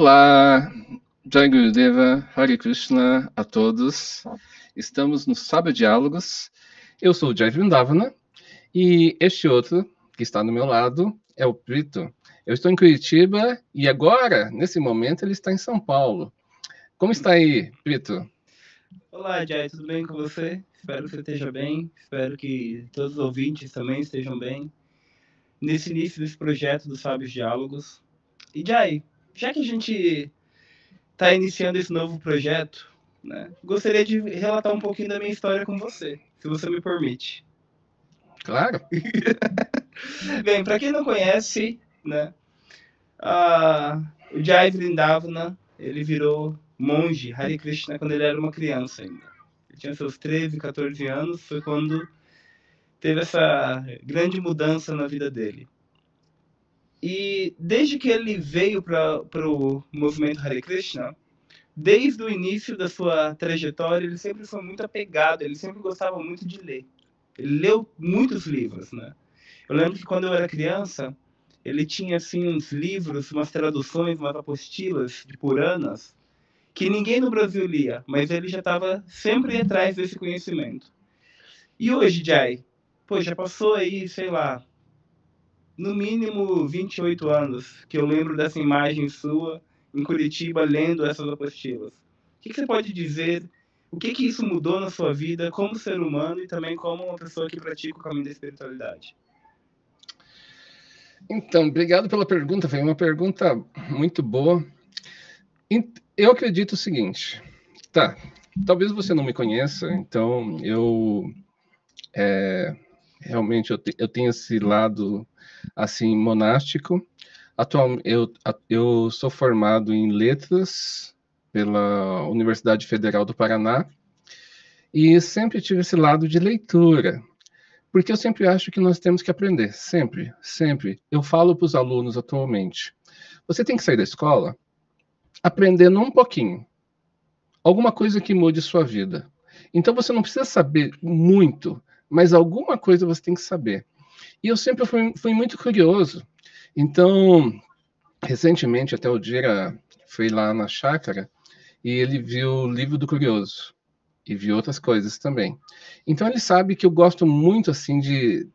Olá, Jai Gurudeva, Hare Krishna a todos. Estamos no Sábio Diálogos. Eu sou o Jai Vrindavana e este outro que está do meu lado é o Prito. Eu estou em Curitiba e agora, nesse momento, ele está em São Paulo. Como está aí, Prito? Olá, Jai, tudo bem com você? Espero que você esteja bem, espero que todos os ouvintes também estejam bem nesse início desse projeto dos Sábios Diálogos. E Jai, já que a gente está iniciando esse novo projeto, né, gostaria de relatar um pouquinho da minha história com você, se você me permite. Claro. Bem, para quem não conhece, né, o Jai Vrindavana, ele virou monge Hare Krishna quando ele era uma criança ainda. Ele tinha seus 13, 14 anos, foi quando teve essa grande mudança na vida dele. E desde que ele veio para o movimento Hare Krishna, desde o início da sua trajetória, ele sempre foi muito apegado, ele sempre gostava muito de ler. Ele leu muitos livros, né? Eu lembro que quando eu era criança, ele tinha assim uns livros, umas traduções, umas apostilas de Puranas, que ninguém no Brasil lia, mas ele já estava sempre atrás desse conhecimento. E hoje, Jai, pô, já passou aí, sei lá, no mínimo 28 anos que eu lembro dessa imagem sua em Curitiba lendo essas apostilas. O que você pode dizer? O que isso mudou na sua vida como ser humano e também como uma pessoa que pratica o caminho da espiritualidade? Então, obrigado pela pergunta. Foi uma pergunta muito boa. Eu acredito o seguinte. Tá, talvez você não me conheça, então realmente eu tenho esse lado assim monástico. Eu sou formado em letras pela Universidade Federal do Paraná e sempre tive esse lado de leitura, porque eu sempre acho que nós temos que aprender, sempre, sempre. Eu falo para os alunos atualmente, você tem que sair da escola aprendendo um pouquinho, alguma coisa que mude sua vida. Então você não precisa saber muito, mas alguma coisa você tem que saber. E eu sempre fui muito curioso. Então, recentemente, até o Dira foi lá na chácara e ele viu o livro do Curioso e viu outras coisas também. Então, ele sabe que eu gosto muito assim de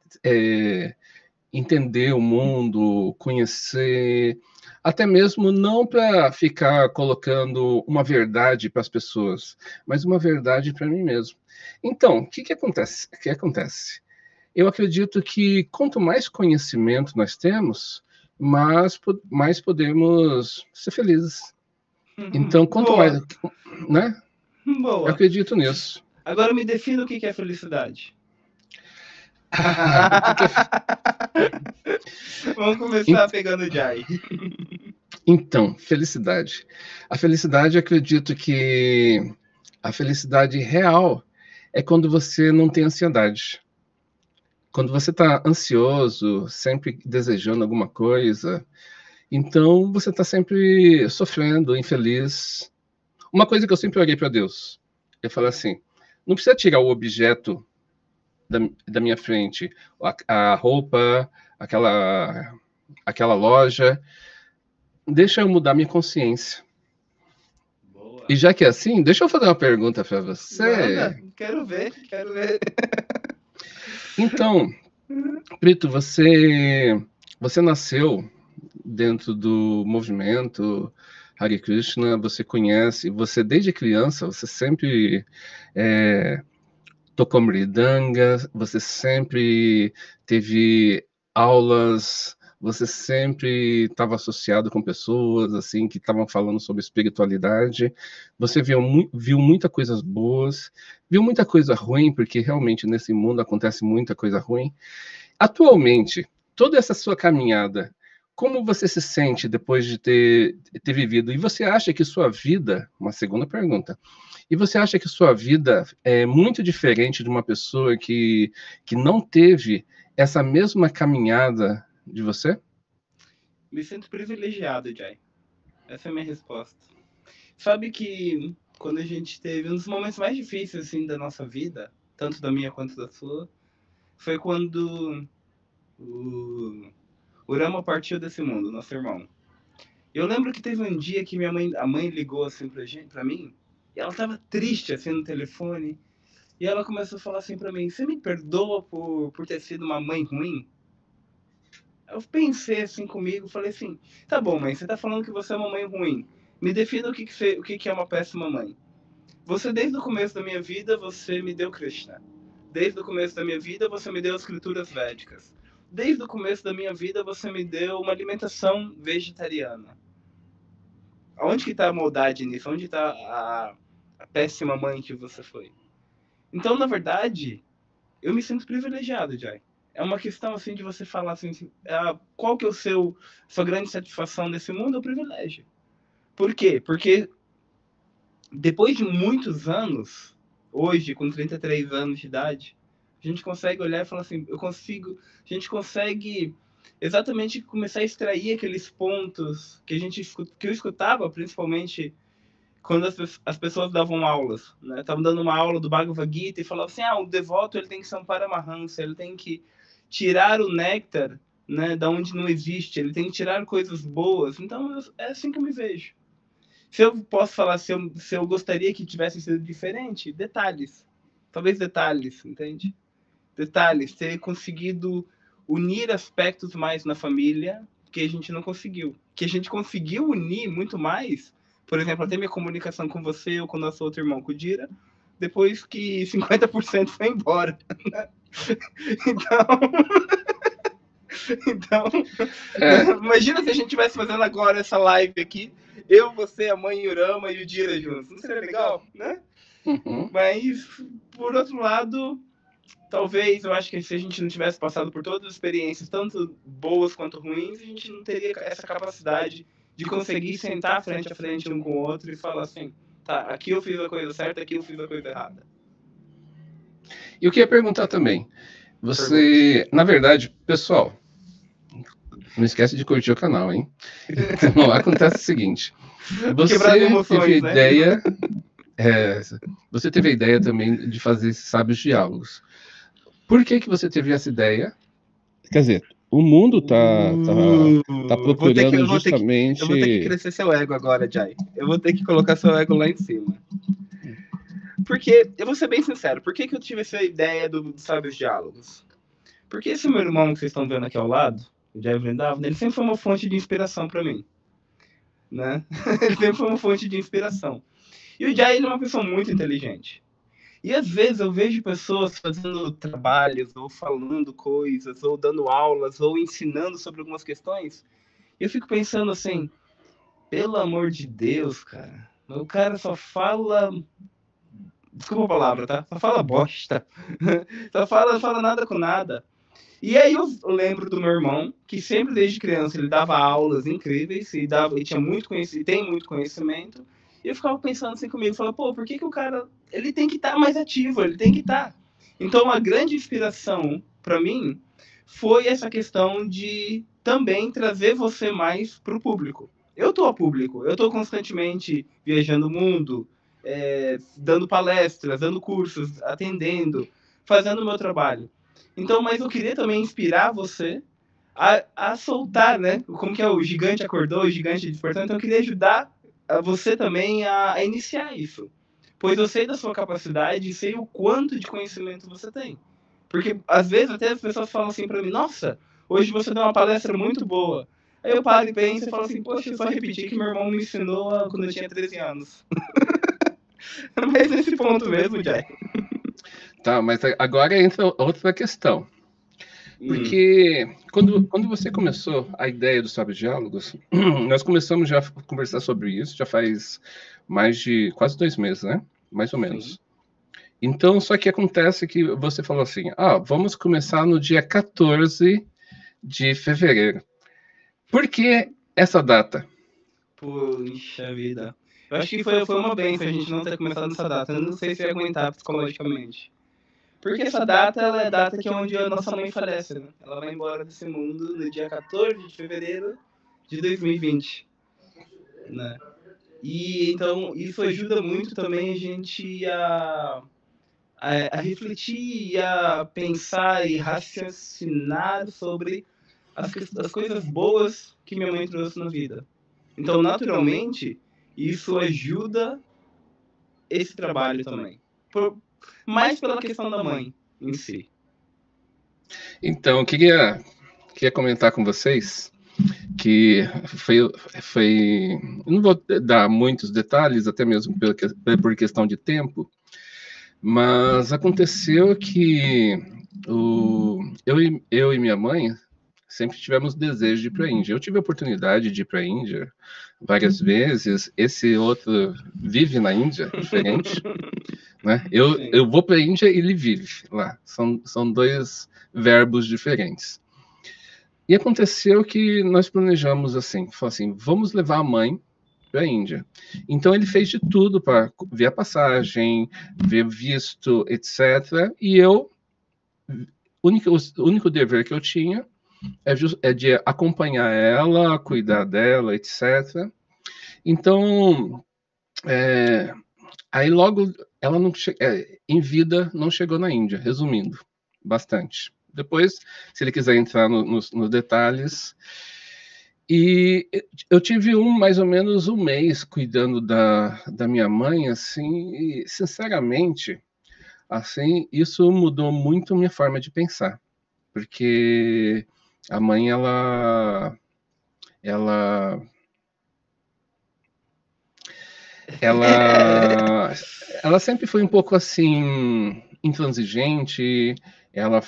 entender o mundo, conhecer, até mesmo não para ficar colocando uma verdade para as pessoas, mas uma verdade para mim mesmo. Então, o que acontece? O que acontece? Eu acredito que quanto mais conhecimento nós temos, mais podemos ser felizes. Então, quanto mais, Boa, né? Eu boa. acredito nisso. Agora me defina o que é felicidade. O que que é... Vamos começar pegando o Jai. Então, felicidade. A felicidade, eu acredito que a felicidade real é quando você não tem ansiedade. Quando você está ansioso, sempre desejando alguma coisa, então você está sempre sofrendo, infeliz. Uma coisa que eu sempre orei para Deus, eu falei assim, não precisa tirar o objeto da minha frente, a roupa, aquela loja, deixa eu mudar minha consciência. Boa. E já que é assim, deixa eu fazer uma pergunta para Manda, você. quero ver, quero ver. Então, Brito, você nasceu dentro do movimento Hare Krishna, você conhece, você desde criança, você sempre tocou mridanga, você sempre teve aulas, você sempre estava associado com pessoas assim que estavam falando sobre espiritualidade. Você viu muitas coisas boas, viu muita coisa ruim, porque realmente nesse mundo acontece muita coisa ruim. Atualmente, toda essa sua caminhada, como você se sente depois de ter vivido? E você acha que sua vida, uma segunda pergunta, e você acha que sua vida é muito diferente de uma pessoa que não teve essa mesma caminhada de você? Me sinto privilegiado, Jai. Essa é a minha resposta. Sabe que quando a gente teve um dos momentos mais difíceis assim da nossa vida, tanto da minha quanto da sua, foi quando o Rama partiu desse mundo, nosso irmão. Eu lembro que teve um dia que a mãe ligou assim pra mim, e ela tava triste assim no telefone, e ela começou a falar assim pra mim: "Você me perdoa por ter sido uma mãe ruim?" Eu pensei assim comigo, falei assim: "Tá bom, mãe, você tá falando que você é uma mãe ruim. Me defina o que é uma péssima mãe. Você desde o começo da minha vida você me deu Krishna. Desde o começo da minha vida você me deu as escrituras védicas. Desde o começo da minha vida você me deu uma alimentação vegetariana. Onde que tá a maldade nisso? Onde tá a péssima mãe que você foi?" Então, na verdade, eu me sinto privilegiado, Jai. É uma questão assim de você falar assim, qual que é o sua grande satisfação nesse mundo? É o privilégio. Por quê? Porque depois de muitos anos, hoje com 33 anos de idade, a gente consegue olhar e falar assim, a gente consegue exatamente começar a extrair aqueles pontos que eu escutava, principalmente quando as pessoas davam aulas, né? Estavam dando uma aula do Bhagavad Gita e falavam assim, o devoto ele tem que ser um paramahansa, ele tem que tirar o néctar, né, da onde não existe, ele tem que tirar coisas boas. Então é assim que eu me vejo. Se eu posso falar se eu gostaria que tivesse sido diferente, detalhes. Talvez detalhes, entende? Detalhes, ter conseguido unir aspectos mais na família que a gente não conseguiu. Que a gente conseguiu unir muito mais, por exemplo, até minha comunicação com você ou com o nosso outro irmão, com o Dira, depois que 50% foi embora. Então, então imagina se a gente estivesse fazendo agora essa live aqui, eu, você, a mãe Urama e o Dira juntos. Não seria legal, né? Uhum. Mas, por outro lado, talvez eu acho que se a gente não tivesse passado por todas as experiências, tanto boas quanto ruins, a gente não teria essa capacidade de conseguir sentar frente a frente um com o outro e falar assim, tá, aqui eu fiz a coisa certa, aqui eu fiz a coisa errada. E eu queria perguntar também, Pergunte. na verdade, pessoal, não esquece de curtir o canal, hein? Então, acontece o seguinte, Quebrando você teve a emoções, né? ideia, é, você teve a ideia também de fazer esses sábios diálogos. Por que você teve essa ideia? Quer dizer, o mundo tá procurando Eu vou ter que justamente. crescer seu ego agora, Jai. Eu vou ter que colocar seu ego lá em cima. Porque, eu vou ser bem sincero, por que eu tive essa ideia do Sábios Diálogos? Porque esse meu irmão que vocês estão vendo aqui ao lado, o Jai Vrindavan, ele sempre foi uma fonte de inspiração para mim. Né? Ele sempre foi uma fonte de inspiração. E o Jai ele é uma pessoa muito inteligente. E às vezes eu vejo pessoas fazendo trabalhos, ou falando coisas, ou dando aulas, ou ensinando sobre algumas questões, e eu fico pensando assim, pelo amor de Deus, cara, o cara só fala. Desculpa a palavra, tá? Só fala bosta. Só fala nada com nada. E aí eu lembro do meu irmão, que sempre desde criança ele dava aulas incríveis, e tinha muito conhecimento, tem muito conhecimento, e eu ficava pensando assim comigo, falava, pô, por que o cara, ele tem que estar mais ativo, ele tem que estar. Então a grande inspiração para mim foi essa questão de também trazer você mais para o público. Eu tô a público, eu tô constantemente viajando o mundo, dando palestras, dando cursos, atendendo, fazendo o meu trabalho. Então, mas eu queria também inspirar você a soltar, né? Como que é o gigante acordou, o gigante despertou. Então, eu queria ajudar você também a iniciar isso. Pois eu sei da sua capacidade e sei o quanto de conhecimento você tem. Porque, às vezes, até as pessoas falam assim para mim, nossa, hoje você deu uma palestra muito boa. Aí eu paro e penso e falo assim, poxa, eu só repeti que meu irmão me ensinou quando eu tinha 13 anos. Mas nesse ponto mesmo, Jack. Tá, mas agora entra outra questão. Porque quando você começou a ideia dos Sábios Diálogos, nós começamos já a conversar sobre isso, já faz mais de quase 2 meses, né? Mais ou menos. Sim. Então, só que acontece que você falou assim, vamos começar no dia 14 de fevereiro. Por que essa data? Puxa vida. Eu acho que foi uma benção a gente não ter começado nessa data. Eu não sei se ia aguentar psicologicamente. Porque essa data, ela é a data que é onde a nossa mãe falece, né? Ela vai embora desse mundo no dia 14 de fevereiro de 2020, né? E então isso ajuda muito também a gente a refletir, a pensar e raciocinar sobre as coisas boas que minha mãe trouxe na vida. Então, naturalmente, isso ajuda esse trabalho também. Mais pela questão da mãe em si. Então, eu queria comentar com vocês que foi. Não vou dar muitos detalhes, até mesmo por questão de tempo, mas aconteceu que eu e minha mãe sempre tivemos desejo de ir para a Índia. Eu tive a oportunidade de ir para a Índia várias vezes. Esse outro vive na Índia, diferente, né? Eu vou para a Índia e ele vive lá. São dois verbos diferentes. E aconteceu que nós planejamos assim, falou assim, vamos levar a mãe para a Índia. Então ele fez de tudo para ver a passagem, ver visto, etc. E eu, o único dever que eu tinha é de acompanhar ela, cuidar dela, etc. Então, aí logo ela não em vida não chegou na Índia, resumindo bastante. Depois, se ele quiser entrar nos detalhes. E eu tive mais ou menos um mês cuidando da minha mãe, assim, e sinceramente, assim, isso mudou muito minha forma de pensar, porque a mãe, ela, ela, ela sempre foi um pouco assim intransigente. Ela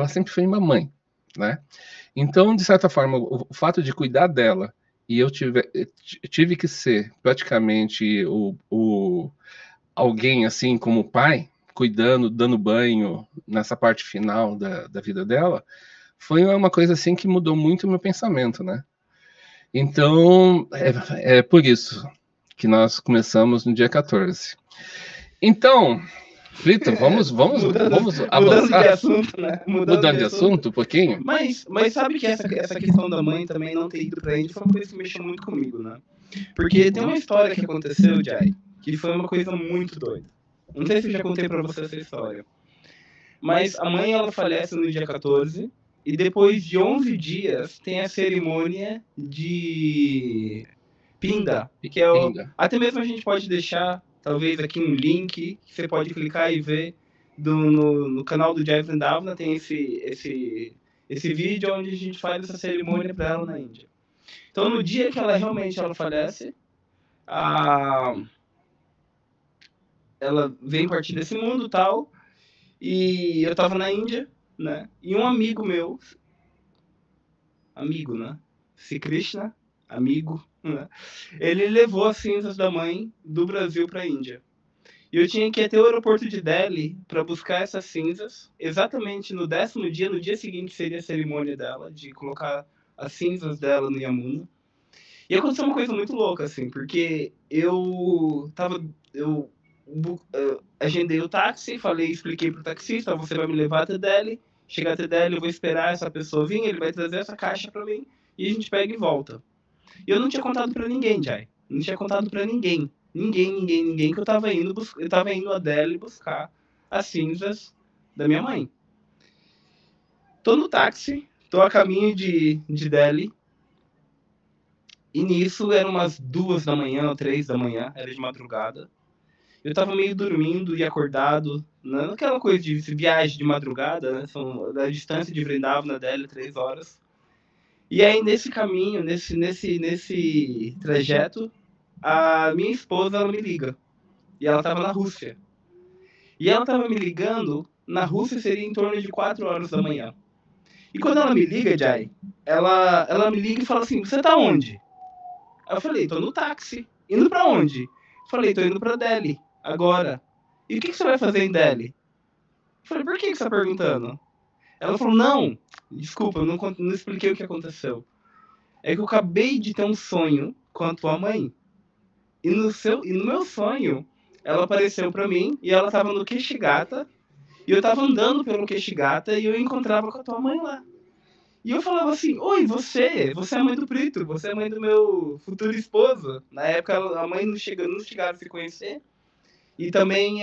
sempre foi uma mãe, né? Então, de certa forma, o fato de cuidar dela e eu tive que ser praticamente alguém assim como pai, cuidando, dando banho nessa parte final da vida dela, foi uma coisa assim que mudou muito o meu pensamento, né? Então, é por isso que nós começamos no dia 14. Então, Vitor, vamos avançar? Mudando de assunto, né? Mudando de assunto um pouquinho? Mas sabe que essa questão da mãe também não ter ido pra Índia foi uma coisa que mexeu muito comigo, né? Porque tem uma história que aconteceu, Jai, que foi uma coisa muito doida. Não sei se eu já contei pra você essa história. Mas a mãe, ela falece no dia 14, e depois de 11 dias tem a cerimônia de Pinda, que é o... Até mesmo a gente pode deixar, talvez, aqui um link, que você pode clicar e ver no canal do Jai Vrindavana, tem esse vídeo onde a gente faz essa cerimônia para ela na Índia. Então, no dia que ela realmente falece, ela vem partir desse mundo e tal, e eu tava na Índia, né? E um amigo meu, né? Sri Krishna, amigo, né? Ele levou as cinzas da mãe do Brasil para a Índia. E eu tinha que ir até o aeroporto de Delhi para buscar essas cinzas, exatamente no 10º dia, no dia seguinte seria a cerimônia dela, de colocar as cinzas dela no Yamuna. E aconteceu uma coisa muito louca, assim, porque eu agendei o táxi, expliquei pro taxista, você vai me levar até Delhi, chegar até Delhi, eu vou esperar essa pessoa vir, ele vai trazer essa caixa para mim, e a gente pega e volta. E eu não tinha contado para ninguém, Jai. Não tinha contado para ninguém. Ninguém que eu tava indo a Delhi buscar as cinzas da minha mãe. Tô no táxi, tô a caminho de Delhi. E nisso eram umas 2 da manhã ou 3 da manhã, era de madrugada. Eu tava meio dormindo e acordado, naquela coisa de viagem de madrugada, né? São da distância de Vrindavan, Delhi, 3 horas. E aí, nesse caminho, nesse trajeto, a minha esposa, ela me liga. E ela tava na Rússia. E ela tava me ligando, na Rússia seria em torno de 4 horas da manhã. E quando ela me liga, Jai, ela me liga e fala assim, você tá onde? Aí eu falei, tô no táxi. Indo pra onde? Falei, tô indo pra Delhi, agora. E o que você vai fazer em Delhi? Eu falei, por que você tá perguntando? Ela falou, não, desculpa, eu não expliquei o que aconteceu. É que eu acabei de ter um sonho com a tua mãe. E no meu sonho, ela apareceu pra mim e ela tava no Keshigata. E eu tava andando pelo Keshigata e eu encontrava com a tua mãe lá. E eu falava assim, oi, você é a mãe do Prito, você é a mãe do meu futuro esposo. Na época a mãe não chegaram a se conhecer. E também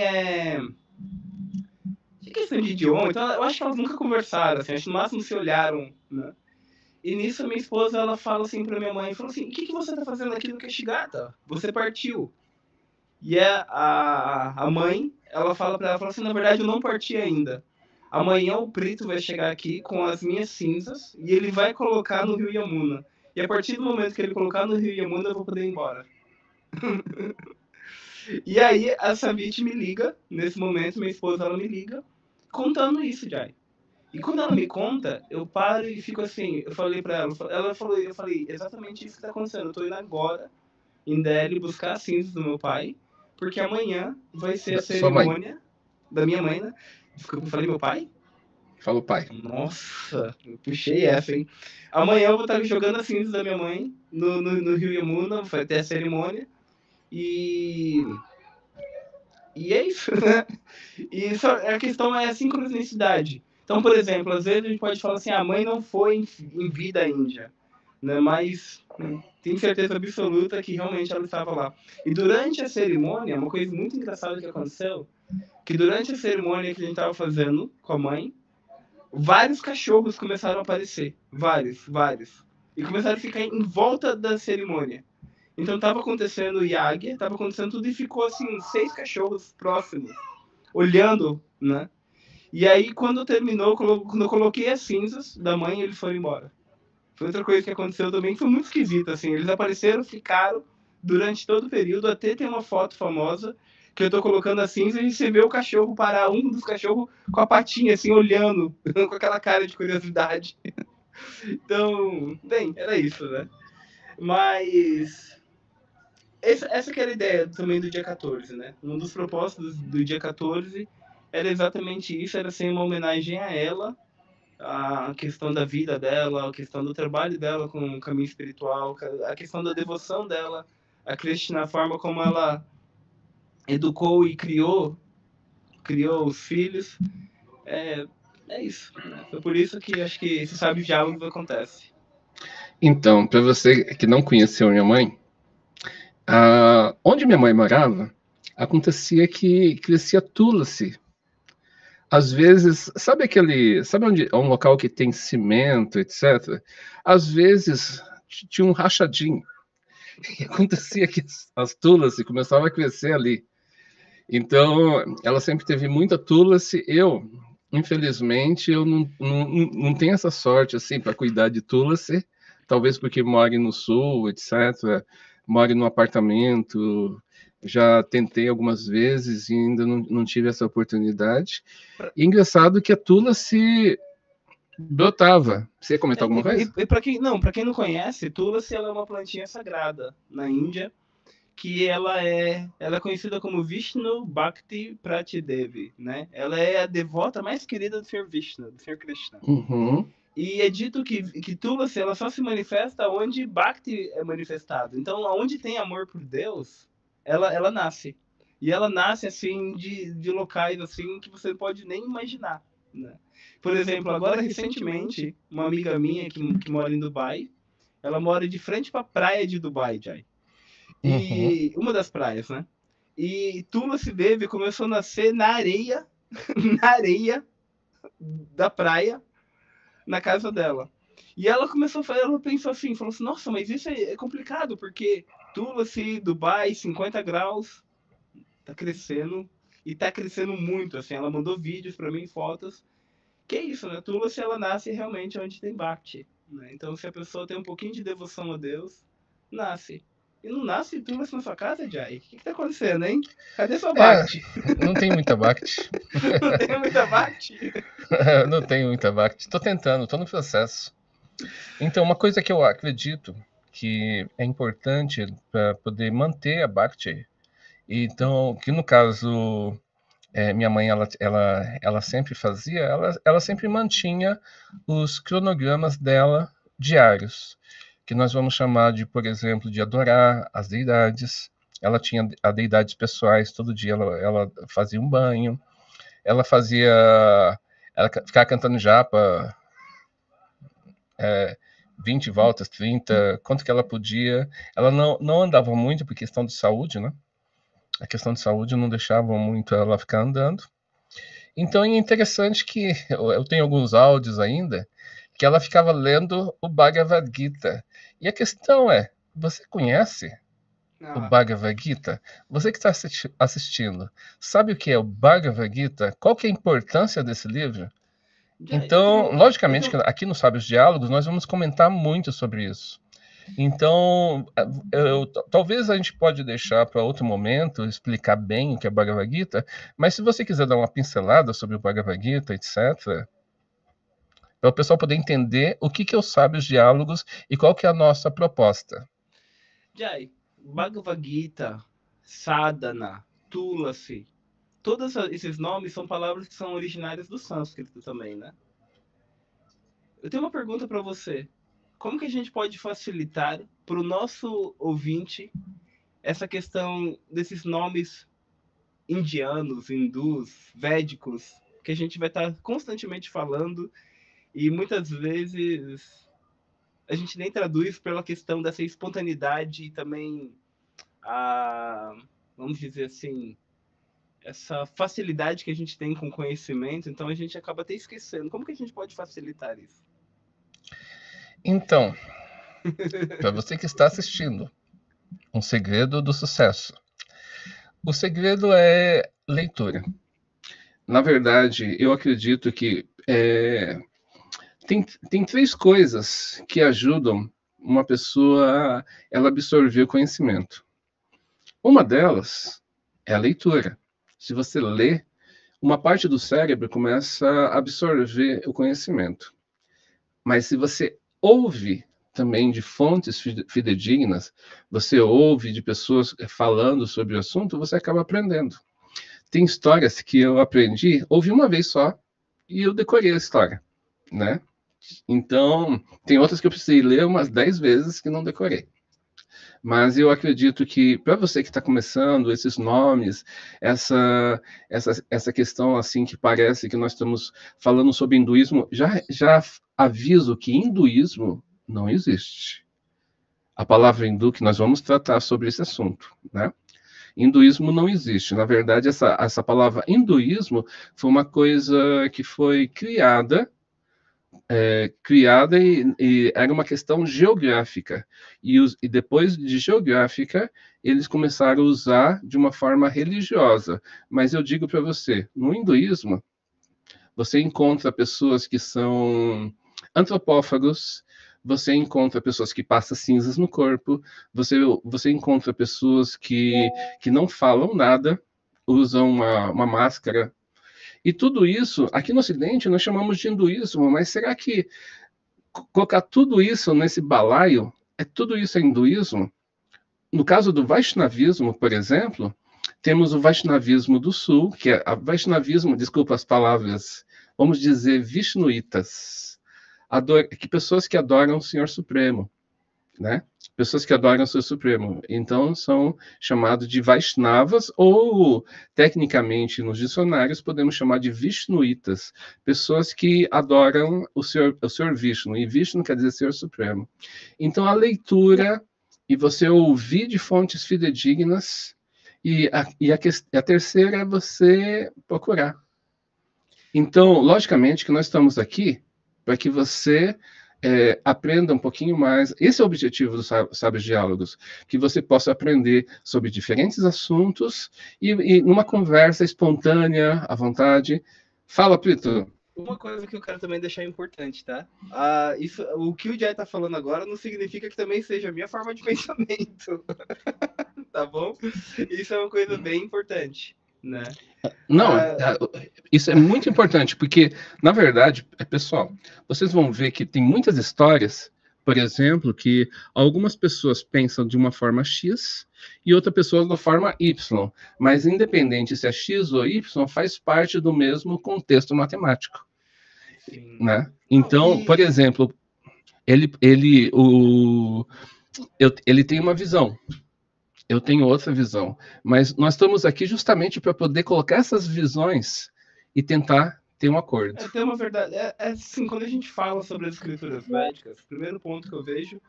de questão de idioma, então eu acho que elas nunca conversaram, assim, acho que no máximo se olharam, né? E nisso a minha esposa, ela fala assim pra minha mãe, falou assim, o que você tá fazendo aqui no Keshigata? Você partiu. E a mãe, ela fala pra ela, fala assim, na verdade eu não parti ainda. Amanhã o preto vai chegar aqui com as minhas cinzas e ele vai colocar no rio Yamuna. E a partir do momento que ele colocar no rio Yamuna, eu vou poder ir embora. E aí a Savit me liga, nesse momento, minha esposa, ela me liga, contando isso, Jai. E quando ela me conta, eu paro e fico assim, eu falei pra ela falou, eu falei, exatamente isso que tá acontecendo, eu tô indo agora em Delhi buscar as cinzas do meu pai, porque amanhã vai ser a Sua mãe. cerimônia da minha mãe, né? Desculpa, eu falei meu pai? Falou, pai. Nossa, eu puxei essa, hein? Amanhã eu vou estar jogando as cinzas da minha mãe no Rio Yamuna, vai ter a cerimônia. E é isso, né? E só, a questão é a sincronicidade. Então, por exemplo, às vezes a gente pode falar assim, a mãe não foi em vida Índia, né? Mas tenho certeza absoluta que realmente ela estava lá. E durante a cerimônia, uma coisa muito engraçada que aconteceu, que durante a cerimônia que a gente estava fazendo com a mãe, vários cachorros começaram a aparecer. Vários. E começaram a ficar em volta da cerimônia. Então tava acontecendo o Yag, tava acontecendo tudo e ficou assim, 6 cachorros próximos, olhando, né? E aí quando terminou, quando eu coloquei as cinzas da mãe, eles foram embora. Foi outra coisa que aconteceu também, que foi muito esquisito, assim. Eles apareceram, ficaram durante todo o período, até tem uma foto famosa que eu tô colocando as cinzas e você vê o cachorro parar, um dos cachorros com a patinha, assim, olhando, com aquela cara de curiosidade. Então, bem, era isso, né? Mas essa que era a ideia também do dia 14, né? Um dos propósitos do dia 14 era exatamente isso, era ser uma homenagem a ela, a questão da vida dela, a questão do trabalho dela com o caminho espiritual, a questão da devoção dela a Krishna, a forma como ela educou e criou os filhos. É isso. Né? Foi por isso que acho que esse sábio diálogo acontece. Então, para você que não conheceu minha mãe, onde minha mãe morava, acontecia que crescia tulsi. Às vezes, sabe onde é um local que tem cimento, etc. Às vezes tinha um rachadinho. E acontecia que as tulsi começavam a crescer ali. Então, ela sempre teve muita tulsi. Infelizmente, eu não tenho essa sorte assim para cuidar de tulsi. Talvez porque moro no sul, etc. Moro num apartamento. Já tentei algumas vezes e ainda não tive essa oportunidade. E engraçado que a tulsi brotava. Você ia comentar alguma coisa? E para quem não conhece, tulsi ela é uma plantinha sagrada na Índia, que ela é conhecida como Vishnu Bhakti Pratidevi, né? Ela é a devota mais querida do Senhor Vishnu, do Senhor Krishna. Uhum. E é dito que Tulasi ela só se manifesta onde Bhakti é manifestado. Então, onde tem amor por Deus, ela nasce. E ela nasce assim de locais assim que você pode nem imaginar, né? Por exemplo, agora recentemente, uma amiga minha que mora em Dubai, ela mora de frente para a praia de Dubai, Jai. E uma das praias, né? E Tulasi Devi começou a nascer na areia, na areia da praia, na casa dela. E ela ela pensou assim, falou assim, nossa, mas isso é complicado, porque Tulasi, Dubai, 50 graus, tá crescendo, e tá crescendo muito, assim, ela mandou vídeos para mim, fotos, que é isso, né? Tulasi, ela nasce realmente onde tem Bhakti, né? Então, se a pessoa tem um pouquinho de devoção a Deus, nasce. E não nasce Tulasi na sua casa, Jai? O que tá acontecendo, hein? Cadê sua Bhakti? Não tem muita Bhakti. Não tem muita Bhakti? Não tenho muita Bhakti. Estou tentando, estou no processo. Então, uma coisa que eu acredito que é importante para poder manter a Bhakti, então, que no caso, minha mãe, ela sempre fazia, ela sempre mantinha os cronogramas dela diários, que nós vamos chamar de, por exemplo, de adorar as deidades. Ela tinha as deidades pessoais, todo dia ela fazia um banho, ela ficava cantando japa, 20 voltas, 30, quanto que ela podia. Ela não andava muito por questão de saúde, né? A questão de saúde não deixava muito ela ficar andando. Então é interessante que eu tenho alguns áudios ainda que ela ficava lendo o Bhagavad Gita. E a questão é, você conhece o Bhagavad Gita? Você que está assistindo, sabe o que é o Bhagavad Gita? Qual que é a importância desse livro? Então, logicamente, que aqui no Sábios Diálogos, nós vamos comentar muito sobre isso. Então, talvez a gente pode deixar para outro momento, explicar bem o que é Bhagavad Gita, mas se você quiser dar uma pincelada sobre o Bhagavad Gita, etc., para o pessoal poder entender o que é os Sábios Diálogos e qual que é a nossa proposta. Jai, Bhagavad Gita, Sadhana, Tulasi, todos esses nomes são palavras que são originárias do sânscrito também, né? Eu tenho uma pergunta para você. Como que a gente pode facilitar para o nosso ouvinte essa questão desses nomes indianos, hindus, védicos, que a gente vai estar constantemente falando e muitas vezes a gente nem traduz pela questão dessa espontaneidade e também vamos dizer assim, essa facilidade que a gente tem com conhecimento, então a gente acaba até esquecendo. Como que a gente pode facilitar isso? Então, para você que está assistindo, um segredo do sucesso. O segredo é leitura. Na verdade, eu acredito que tem três coisas que ajudam uma pessoa a absorver o conhecimento. Uma delas é a leitura. Se você lê, uma parte do cérebro começa a absorver o conhecimento. Mas se você ouve também de fontes fidedignas, você ouve de pessoas falando sobre o assunto, você acaba aprendendo. Tem histórias que eu aprendi, ouvi uma vez só, e eu decorei a história, né? Então, tem outras que eu precisei ler umas 10 vezes que não decorei. Mas eu acredito que, para você que está começando, esses nomes, essa questão assim que parece que nós estamos falando sobre hinduísmo, já aviso que hinduísmo não existe. A palavra hindu, que nós vamos tratar sobre esse assunto, né? Hinduísmo não existe. Na verdade, essa palavra hinduísmo foi uma coisa que foi criada e era uma questão geográfica. E depois de geográfica, eles começaram a usar de uma forma religiosa. Mas eu digo para você, no hinduísmo, você encontra pessoas que são antropófagos, você encontra pessoas que passam cinzas no corpo, você encontra pessoas que não falam nada, usam uma máscara. E tudo isso, aqui no Ocidente, nós chamamos de hinduísmo, mas será que colocar tudo isso nesse balaio, tudo isso é hinduísmo? No caso do Vaishnavismo, por exemplo, temos o Vaishnavismo do Sul, que é Vaishnavismo, desculpa as palavras, vamos dizer Vishnuitas, que pessoas que adoram o Senhor Supremo, né? Pessoas que adoram o Senhor Supremo. Então, são chamados de Vaishnavas, ou, tecnicamente, nos dicionários, podemos chamar de Vishnuitas, pessoas que adoram o Senhor Vishnu, e Vishnu quer dizer Senhor Supremo. Então, a leitura e você ouvir de fontes fidedignas, e a terceira é você procurar. Então, logicamente que nós estamos aqui para que você aprenda um pouquinho mais. Esse é o objetivo dos Sábios Diálogos, que você possa aprender sobre diferentes assuntos e numa conversa espontânea, à vontade. Fala, Plito. Uma coisa que eu quero também deixar importante, tá? O que o Jai tá falando agora não significa que também seja a minha forma de pensamento. Tá bom? Isso é uma coisa bem importante, né? Não, isso é muito importante, porque, na verdade, pessoal, vocês vão ver que tem muitas histórias, por exemplo, que algumas pessoas pensam de uma forma X e outra pessoa da forma Y, mas independente se é X ou Y, faz parte do mesmo contexto matemático. Sim. Né? Então, por exemplo, ele tem uma visão. Eu tenho outra visão, mas nós estamos aqui justamente para poder colocar essas visões e tentar ter um acordo. Tem uma verdade, assim, quando a gente fala sobre as escrituras védicas, o primeiro ponto que eu vejo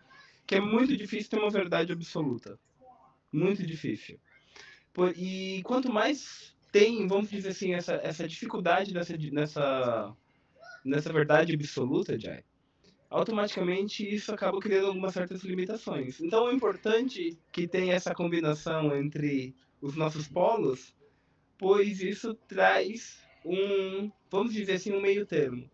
que é muito difícil ter uma verdade absoluta, muito difícil. E quanto mais tem, vamos dizer assim, essa dificuldade nessa verdade absoluta, Jai, automaticamente isso acaba criando algumas certas limitações. Então é importante que tenha essa combinação entre os nossos polos, pois isso traz vamos dizer assim, um meio termo.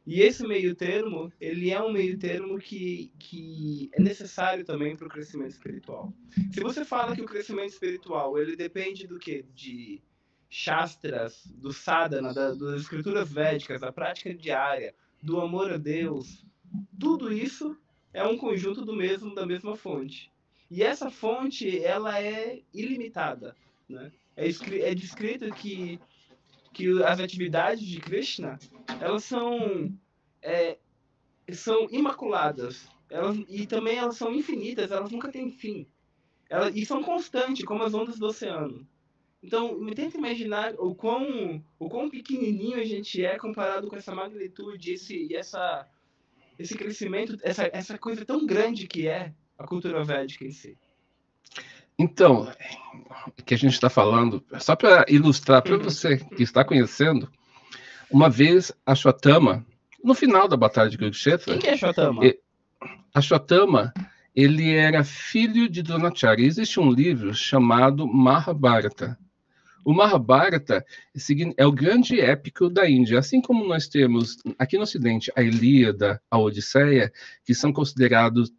E esse meio termo, ele é um meio termo que é necessário também para o crescimento espiritual. Se você fala que o crescimento espiritual, ele depende do quê? De shastras, do sadhana, das escrituras védicas, da prática diária, do amor a Deus, tudo isso é um conjunto da mesma fonte. E essa fonte, ela é ilimitada, né? É descrito que as atividades de Krishna, elas são imaculadas. E também elas são infinitas, elas nunca têm fim. E são constantes, como as ondas do oceano. Então, me tenta imaginar o quão pequenininho a gente é comparado com essa magnitude, esse crescimento, essa coisa tão grande que é a cultura védica em si. Então, o que a gente está falando, só para ilustrar para você que está conhecendo, uma vez Ashwatthama, no final da Batalha de Kurukshetra... Quem que é Ashwatthama? Ashwatthama, ele era filho de Dronacharya. Existe um livro chamado Mahabharata. O Mahabharata é o grande épico da Índia. Assim como nós temos aqui no Ocidente a Ilíada, a Odisseia, que são considerados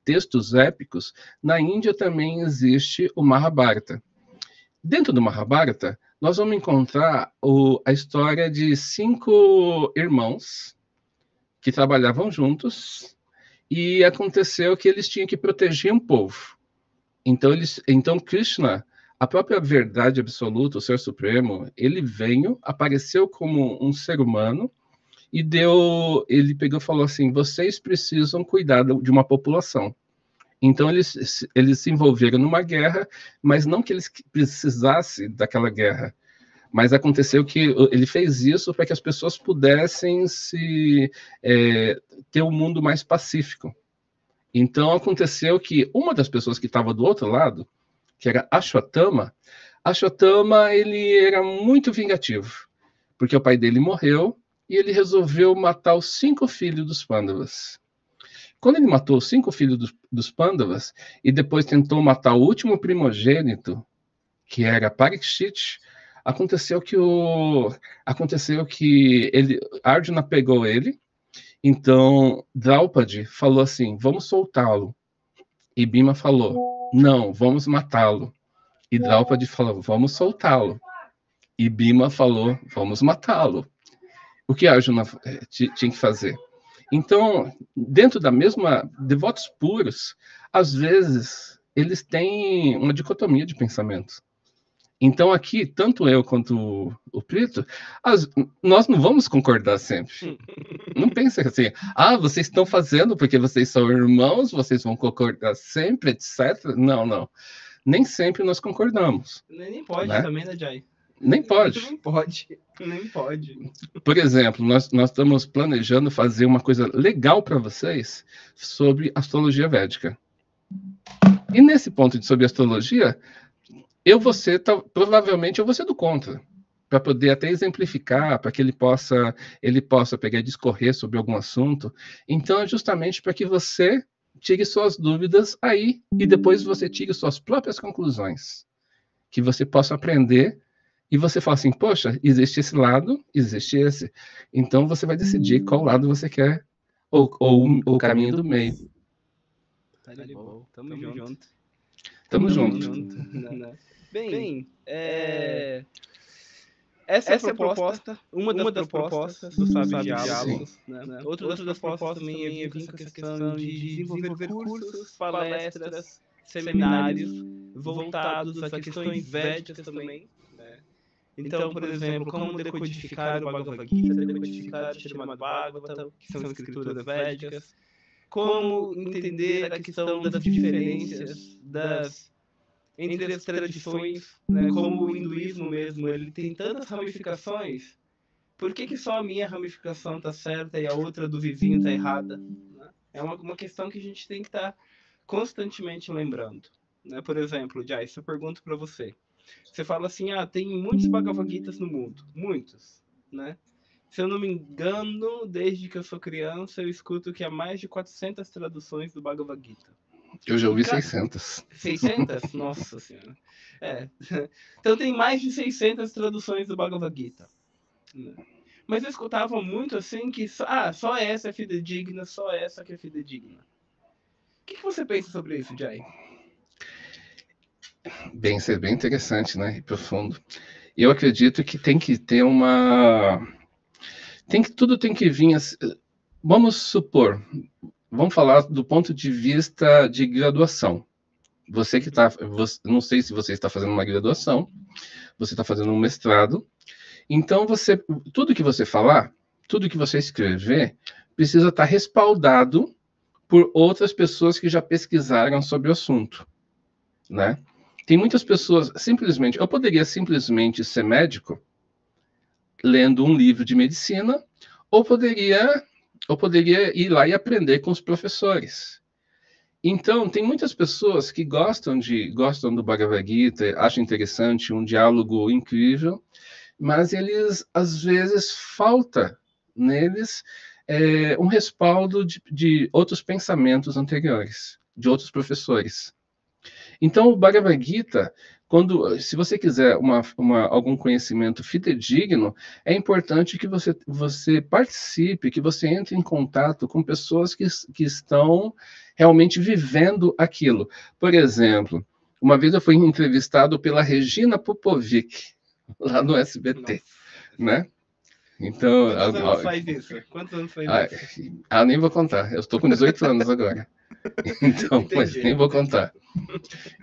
textos épicos, na Índia também existe o Mahabharata. Dentro do Mahabharata, nós vamos encontrar a história de 5 irmãos que trabalhavam juntos e aconteceu que eles tinham que proteger um povo. Então Krishna, a própria verdade absoluta, o Ser Supremo, ele apareceu como um ser humano e ele pegou e falou assim: vocês precisam cuidar de uma população. Então eles se envolveram numa guerra, mas não que eles precisassem daquela guerra, mas aconteceu que ele fez isso para que as pessoas pudessem ter um mundo mais pacífico. Então aconteceu que uma das pessoas que estava do outro lado, que era Ashwatthama, ele era muito vingativo, porque o pai dele morreu e ele resolveu matar os 5 filhos dos Pandavas. Quando ele matou os 5 filhos dos Pandavas e depois tentou matar o último primogênito, que era Parikshit, aconteceu que Arjuna pegou ele. Então Draupadi falou assim: vamos soltá-lo. E Bhima falou: não, vamos matá-lo. E Draupadi falou: vamos soltá-lo. E Bhima falou: vamos matá-lo. O que Arjuna tinha que fazer? Então, dentro da mesma, devotos puros, às vezes, eles têm uma dicotomia de pensamento. Então, aqui, tanto eu quanto o Prito, nós não vamos concordar sempre. Não pense assim: vocês estão fazendo porque vocês são irmãos, vocês vão concordar sempre, etc. Não. Nem sempre nós concordamos. Nem pode, né? Também, né, Jai? Nem pode. Nem pode. Por exemplo, nós estamos planejando fazer uma coisa legal para vocês sobre astrologia védica. E nesse ponto sobre astrologia, provavelmente eu vou ser do contra, para poder até exemplificar, para que ele possa pegar e discorrer sobre algum assunto. Então, é justamente para que você tire suas dúvidas aí e depois você tire suas próprias conclusões, que você possa aprender. E você fala assim: poxa, existe esse lado, existe esse. Então você vai decidir qual lado você quer, ou o caminho do meio. Tá de boa. Tamo junto. Tamo junto. Bem, essa é a proposta, uma das propostas do Sábio Diálogos. Né? Outra das propostas também é com essa questão de desenvolver cursos, palestras, seminários voltados a questões védicas também. Né? Então, por exemplo, como decodificar o Bhagavad Gita, decodificar o Srimad Bhagavatam, que são escrituras védicas, como entender a questão das diferenças entre as tradições, né? Como o hinduísmo mesmo, ele tem tantas ramificações, por que só a minha ramificação está certa e a outra do vizinho está errada? Né? É uma questão que a gente tem que estar constantemente lembrando. Né? Por exemplo, Jai, se eu pergunto para você, você fala assim: tem muitos Bhagavad Gitas no mundo, muitos, né? Se eu não me engano, desde que eu sou criança, eu escuto que há mais de 400 traduções do Bhagavad Gita. Eu já E ouvi 600. 600? Nossa Senhora. É. Então tem mais de 600 traduções do Bhagavad Gita. Mas eu escutava muito assim que só essa é fidedigna, só essa que é fidedigna. O que você pensa sobre isso, Jai? Bem, isso é bem interessante, né? E profundo. Eu acredito que tem que ter uma. Tudo tem que vir. Vamos supor, vamos falar do ponto de vista de graduação. Você que está. Não sei se você está fazendo uma graduação, você está fazendo um mestrado. Então, tudo que você falar, tudo que você escrever, precisa estar respaldado por outras pessoas que já pesquisaram sobre o assunto, né? Tem muitas pessoas, simplesmente, eu poderia simplesmente ser médico lendo um livro de medicina, ou poderia ir lá e aprender com os professores. Então, tem muitas pessoas que gostam do Bhagavad Gita, acham interessante, um diálogo incrível, mas às vezes, falta neles um respaldo de outros pensamentos anteriores, de outros professores. Então, o Bhagavad Gita, se você quiser algum conhecimento fidedigno, é importante que você participe, que você entre em contato com pessoas que estão realmente vivendo aquilo. Por exemplo, uma vez eu fui entrevistado pela Regina Popovic, lá no SBT, né? Então, Quantos anos faz isso? Quantos anos faz isso? Nem vou contar. Eu estou com 18 anos agora. Então, mas nem vou contar.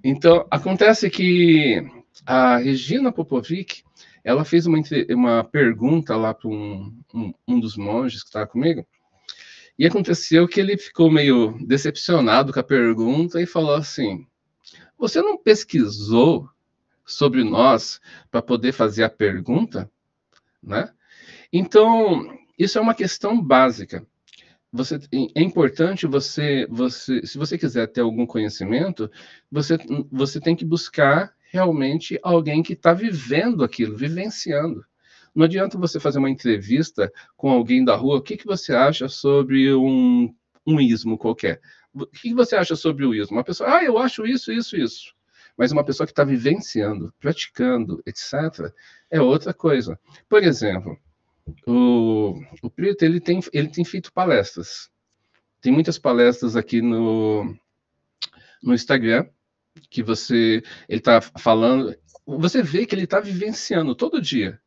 Então, acontece que a Regina Popovic, ela fez uma pergunta lá para um dos monges que estava comigo, e aconteceu que ele ficou meio decepcionado com a pergunta e falou assim: você não pesquisou sobre nós para poder fazer a pergunta, né? Então, isso é uma questão básica. É importante se você quiser ter algum conhecimento, você tem que buscar realmente alguém que está vivendo aquilo, vivenciando. Não adianta você fazer uma entrevista com alguém da rua, o que você acha sobre um ismo qualquer? O que você acha sobre o ismo? Uma pessoa, eu acho isso, isso, isso. Mas uma pessoa que está vivenciando, praticando, etc., é outra coisa. Por exemplo, o Preto, ele tem feito palestras. Tem muitas palestras aqui no Instagram, que ele está falando, você vê que ele está vivenciando todo dia.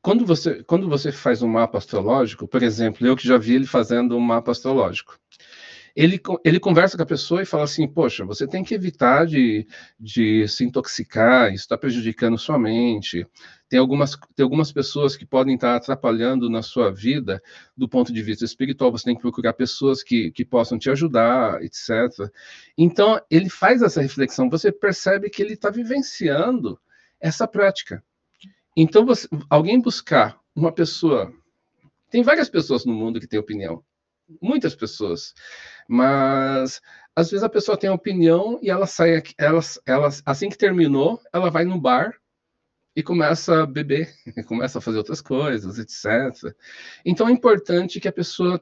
Quando você faz um mapa astrológico, por exemplo, eu que já vi ele fazendo um mapa astrológico, ele conversa com a pessoa e fala assim: poxa, você tem que evitar de se intoxicar, isso está prejudicando sua mente. Tem algumas pessoas que podem estar atrapalhando na sua vida do ponto de vista espiritual, você tem que procurar pessoas que possam te ajudar, etc. Então, ele faz essa reflexão, você percebe que ele está vivenciando essa prática. Então, alguém buscar uma pessoa. Tem várias pessoas no mundo que têm opinião, muitas pessoas. Mas às vezes a pessoa tem opinião e ela sai, assim que terminou, ela vai no bar e começa a beber, começa a fazer outras coisas, etc. Então é importante que a pessoa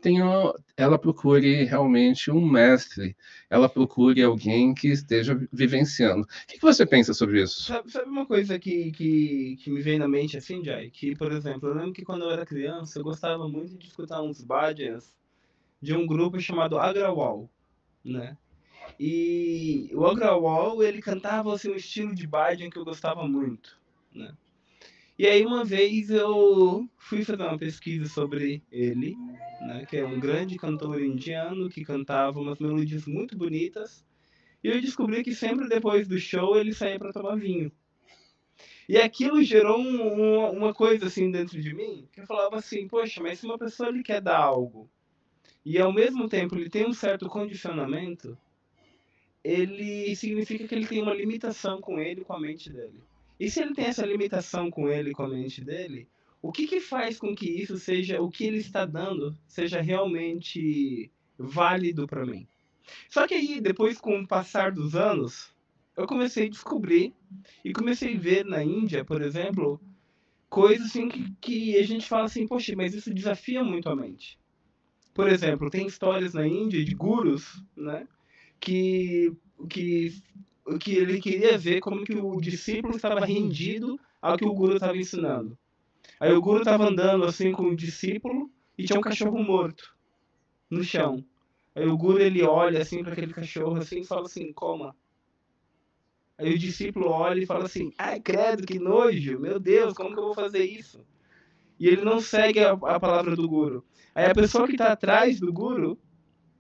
ela procure realmente um mestre, ela procure alguém que esteja vivenciando. O que você pensa sobre isso? Sabe uma coisa que me vem na mente assim, Jai? Que, por exemplo, eu lembro que quando eu era criança, eu gostava muito de escutar uns bhajans de um grupo chamado Agrawal, né? E o Agrawal, ele cantava assim, um estilo de bhajan que eu gostava muito, né? E aí uma vez eu fui fazer uma pesquisa sobre ele, né, que é um grande cantor indiano que cantava umas melodias muito bonitas, e eu descobri que sempre depois do show ele saía para tomar vinho. E aquilo gerou uma coisa assim dentro de mim, que eu falava assim: poxa, mas se uma pessoa ele quer dar algo e ao mesmo tempo ele tem um certo condicionamento, ele significa que ele tem uma limitação com ele, com a mente dele. E se ele tem essa limitação com ele, com a mente dele, o que faz com que isso seja, o que ele está dando, seja realmente válido para mim? Só que aí, depois, com o passar dos anos, eu comecei a descobrir e comecei a ver na Índia, por exemplo, coisas assim que a gente fala assim, poxa, mas isso desafia muito a mente. Por exemplo, tem histórias na Índia de gurus, né, que, que, que ele queria ver como que o discípulo estava rendido ao que o guru estava ensinando. Aí o guru estava andando assim com o discípulo e tinha um cachorro morto no chão. Aí o guru ele olha assim para aquele cachorro assim e fala assim, coma. Aí o discípulo olha e fala assim, ai credo, que nojo, meu Deus, como que eu vou fazer isso? E ele não segue a palavra do guru. Aí a pessoa que está atrás do guru,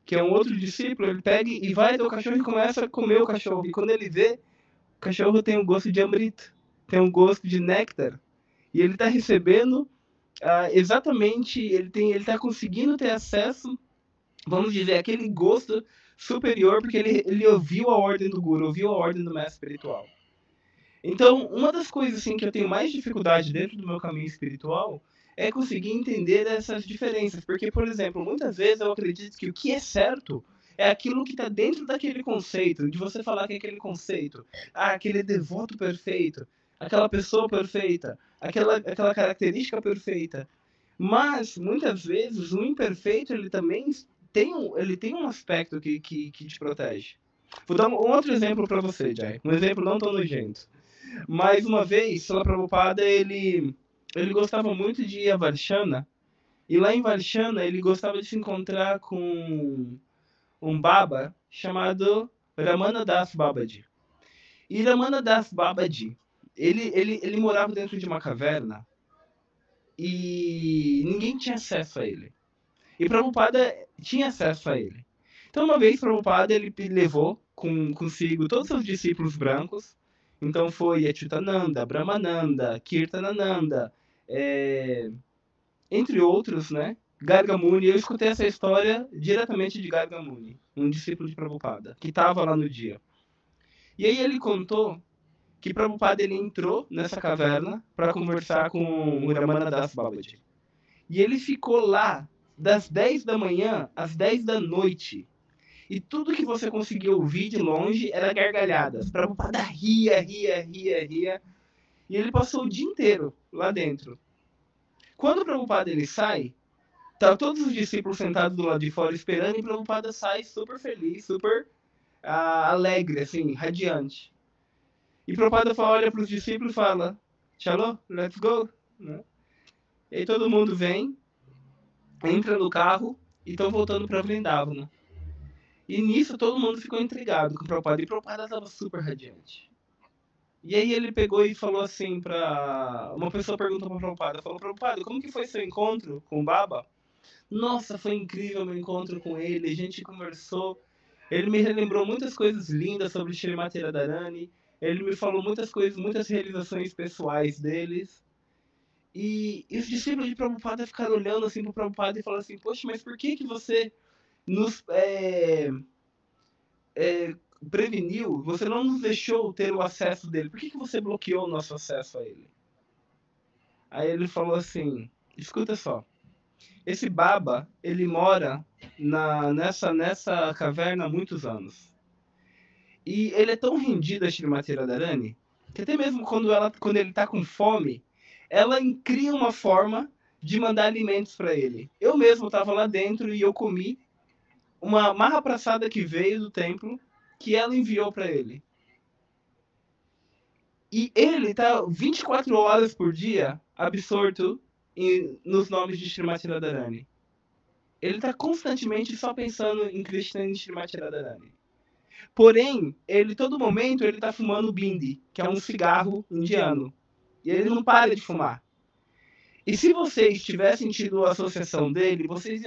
que é um outro discípulo, ele pega e vai até o cachorro e começa a comer o cachorro. E quando ele vê, o cachorro tem um gosto de amrita, tem um gosto de néctar. E ele está recebendo exatamente, ele está conseguindo ter acesso, vamos dizer, aquele gosto superior, porque ele ouviu a ordem do guru, ouviu a ordem do mestre espiritual. Então, uma das coisas assim, que eu tenho mais dificuldade dentro do meu caminho espiritual é conseguir entender essas diferenças. Porque, por exemplo, muitas vezes eu acredito que o que é certo é aquilo que está dentro daquele conceito, de você falar que aquele conceito, aquele devoto perfeito, aquela pessoa perfeita, aquela característica perfeita. Mas, muitas vezes, o imperfeito, ele também tem um aspecto que te protege. Vou dar um outro exemplo para você, Jai. Um exemplo não tão nojento. Mais uma vez, Srila Prabhupada, ele gostava muito de ir a Varshana, e lá em Varshana ele gostava de se encontrar com um Baba chamado Ramana Das Babaji. E Ramana Das Babaji, ele morava dentro de uma caverna e ninguém tinha acesso a ele. E Prabhupada tinha acesso a ele. Então, uma vez, Prabhupada ele levou consigo todos os seus discípulos brancos. Então, foi Achyutananda, Brahmananda, Kirtanananda, entre outros, né? Gargamuni. Eu escutei essa história diretamente de Gargamuni, um discípulo de Prabhupada, que estava lá no dia. E aí ele contou que Prabhupada ele entrou nessa caverna para conversar com o Ramana Das Babaji. E ele ficou lá das 10 da manhã às 10 da noite. E tudo que você conseguia ouvir de longe era gargalhadas. Prabhupada ria. E ele passou o dia inteiro lá dentro. Quando o Prabhupada ele sai, tá todos os discípulos sentados do lado de fora esperando, e o Prabhupada sai super feliz, super alegre, assim, radiante. E o Prabhupada olha para os discípulos e fala, Chalo, let's go. Né? E aí todo mundo vem, entra no carro e estão voltando para Vrindavana. E nisso todo mundo ficou intrigado com o Prabhupada. E o Prabhupada estava super radiante. E aí ele pegou e falou assim para... Uma pessoa perguntou para o Prabhupada. Falou, Prabhupada, como que foi seu encontro com o Baba? Nossa, foi incrível meu encontro com ele. A gente conversou. Ele me relembrou muitas coisas lindas sobre Srimati Radharani. Ele me falou muitas coisas, muitas realizações pessoais deles. E os discípulos de Prabhupada ficaram olhando assim para o Prabhupada e falaram assim, poxa, mas por que você nos preveniu, você não nos deixou ter o acesso dele, por que você bloqueou o nosso acesso a ele? Aí ele falou assim, escuta só, esse Baba, ele mora nessa caverna há muitos anos. E ele é tão rendido a Srimati Radharani, que até mesmo quando ele está com fome, ela cria uma forma de mandar alimentos para ele. Eu mesmo estava lá dentro e eu comi uma Mahaprasada que veio do templo, que ela enviou para ele. E ele está 24 horas por dia absorto nos nomes de Srimati Radharani. Ele está constantemente só pensando em Krishna e em Srimati Radharani. Porém, todo momento ele está fumando bindi, que é um cigarro indiano. E ele não para de fumar. E se vocês tivessem tido a associação dele, vocês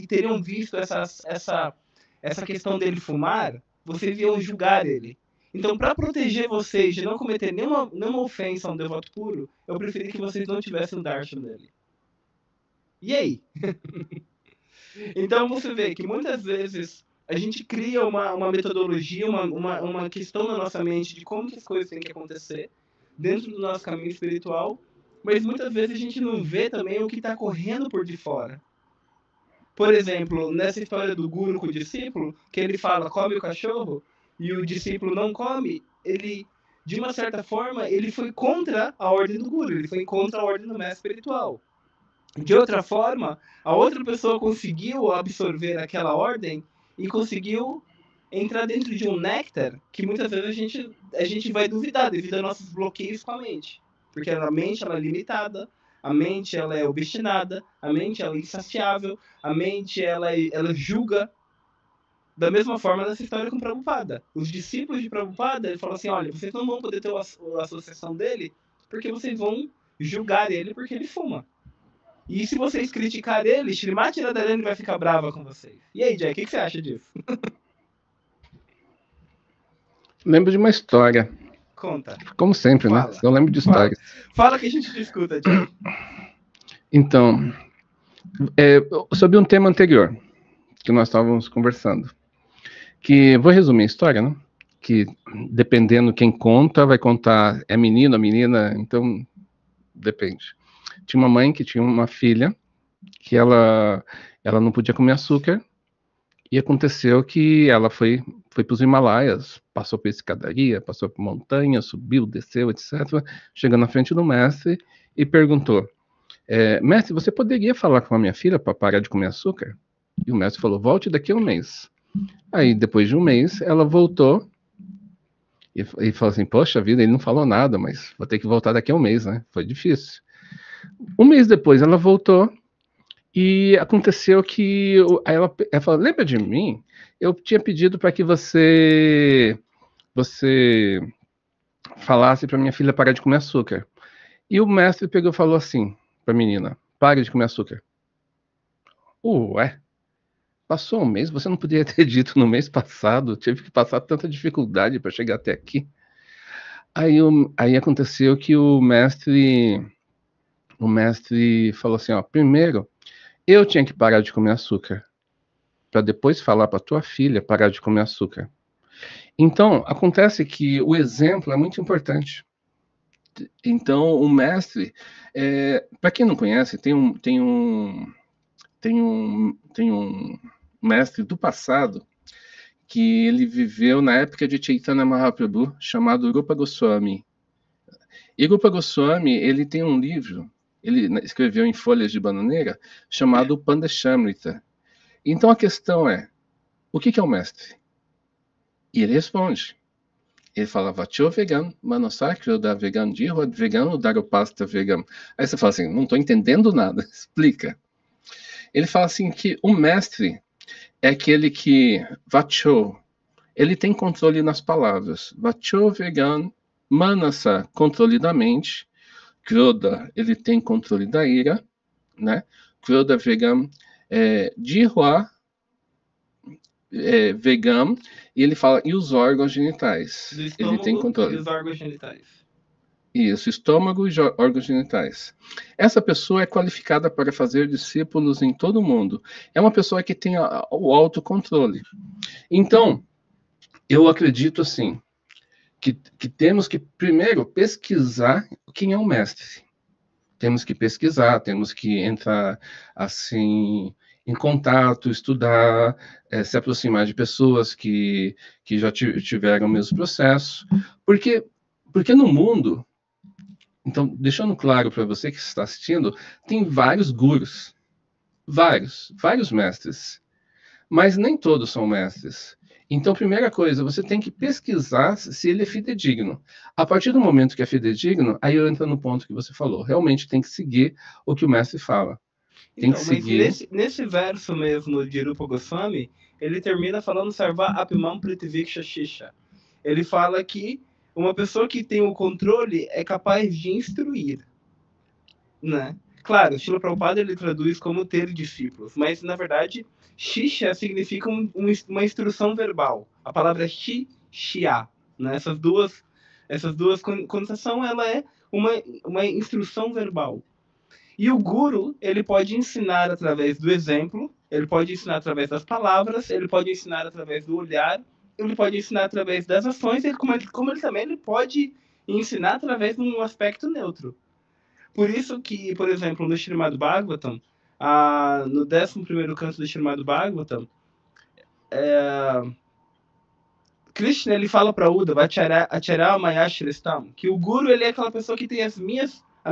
teriam visto essa questão dele fumar, vocês iam julgar ele. Então, para proteger vocês de não cometer nenhuma ofensa a um devoto puro, eu preferi que vocês não tivessem o darshan dele. E aí? Então, você vê que muitas vezes a gente cria uma metodologia, uma questão na nossa mente de como que as coisas têm que acontecer dentro do nosso caminho espiritual, mas muitas vezes a gente não vê também o que está correndo por de fora. Por exemplo, nessa história do guru com o discípulo, que ele fala, come o cachorro, e o discípulo não come, ele de uma certa forma, ele foi contra a ordem do Guru, ele foi contra a ordem do mestre espiritual. De outra forma, a outra pessoa conseguiu absorver aquela ordem e conseguiu entrar dentro de um néctar que muitas vezes a gente vai duvidar devido a nossos bloqueios com a mente. Porque a mente ela é limitada, a mente ela é obstinada, a mente ela é insaciável, a mente ela julga. Da mesma forma nessa história com Prabhupada. Os discípulos de Prabhupada, ele falou assim, olha, vocês não vão poder ter a associação dele porque vocês vão julgar ele porque ele fuma. E se vocês criticarem ele, Srimati Radharani vai ficar brava com vocês. E aí, Jack, o que você acha disso? Lembro de uma história. Conta. Como sempre, Fala. né? Eu lembro de histórias. Fala que a gente discuta, Jack. Então, sobre um tema anterior que nós estávamos conversando, que vou resumir a história, né? Que dependendo quem conta, vai contar é menino, a menina, então depende. Tinha uma mãe que tinha uma filha que ela não podia comer açúcar e aconteceu que ela foi para os Himalaias, passou por escadaria, passou por montanha, subiu, desceu, etc. Chegou na frente do mestre e perguntou: mestre, você poderia falar com a minha filha para parar de comer açúcar? E o mestre falou: volte daqui a um mês. Aí, depois de um mês, ela voltou e falou assim: poxa vida, ele não falou nada, mas vou ter que voltar daqui a um mês, né? Foi difícil. Um mês depois, ela voltou e aconteceu que ela falou: lembra de mim? Eu tinha pedido para que você falasse para minha filha parar de comer açúcar. E o mestre pegou e falou assim para a menina: pare de comer açúcar. Ué? Passou um mês, você não poderia ter dito no mês passado, tive que passar tanta dificuldade para chegar até aqui. Aí aconteceu que o mestre falou assim, ó, primeiro, eu tinha que parar de comer açúcar, para depois falar para tua filha parar de comer açúcar. Então, acontece que o exemplo é muito importante. Então, o mestre, para quem não conhece, tem um mestre do passado que ele viveu na época de Chaitanya Mahaprabhu, chamado Rupa Goswami. E Rupa Goswami, ele tem um livro, ele escreveu em folhas de bananeira, chamado Pandashamrita. Então a questão é, o que é o mestre? E ele responde. Ele fala, Vacho vegan, manosakro da vegan, jirod vegan, daropasta vegan. Aí você fala assim, não estou entendendo nada, explica. Ele fala assim que o mestre é aquele que, Vacho, ele tem controle nas palavras. Vacho vegan, manasa, controle da mente. Krodha, ele tem controle da ira, né? Krodha vegan, Jihwa, vegan, e ele fala, e os órgãos genitais? Do estômago ele tem controle. E os órgãos genitais. Isso, estômago e órgãos genitais. Essa pessoa é qualificada para fazer discípulos em todo o mundo. É uma pessoa que tem o autocontrole. Então, eu acredito assim, que temos que primeiro pesquisar quem é o mestre. Temos que pesquisar, temos que entrar assim em contato, estudar, se aproximar de pessoas que já tiveram o mesmo processo, porque no mundo, então deixando claro para você que está assistindo, tem vários gurus, vários mestres, mas nem todos são mestres. Então, primeira coisa, você tem que pesquisar se ele é fidedigno. A partir do momento que é fidedigno, aí eu entro no ponto que você falou. Realmente tem que seguir o que o mestre fala. Tem Então, que seguir. Mas nesse verso mesmo de Rupa Goswami, ele termina falando Sarva Apimam Pritiviksha Shisha. Ele fala que uma pessoa que tem o controle é capaz de instruir, né? Claro, o Srila Prabhupada ele traduz como ter discípulos, mas na verdade Shisha significa uma instrução verbal. A palavra Shishya, né? Essas duas conotações, ela é uma instrução verbal. E o guru, ele pode ensinar através do exemplo, ele pode ensinar através das palavras, ele pode ensinar através do olhar, ele pode ensinar através das ações, como ele também ele pode ensinar através de um aspecto neutro. Por isso que, por exemplo, no Srimad Bhagavatam, no 11º canto do Srimad Bhagavatam, Krishna, ele fala para Uddhava, Acharya Maya Shrestam, que o Guru, ele é aquela pessoa que tem a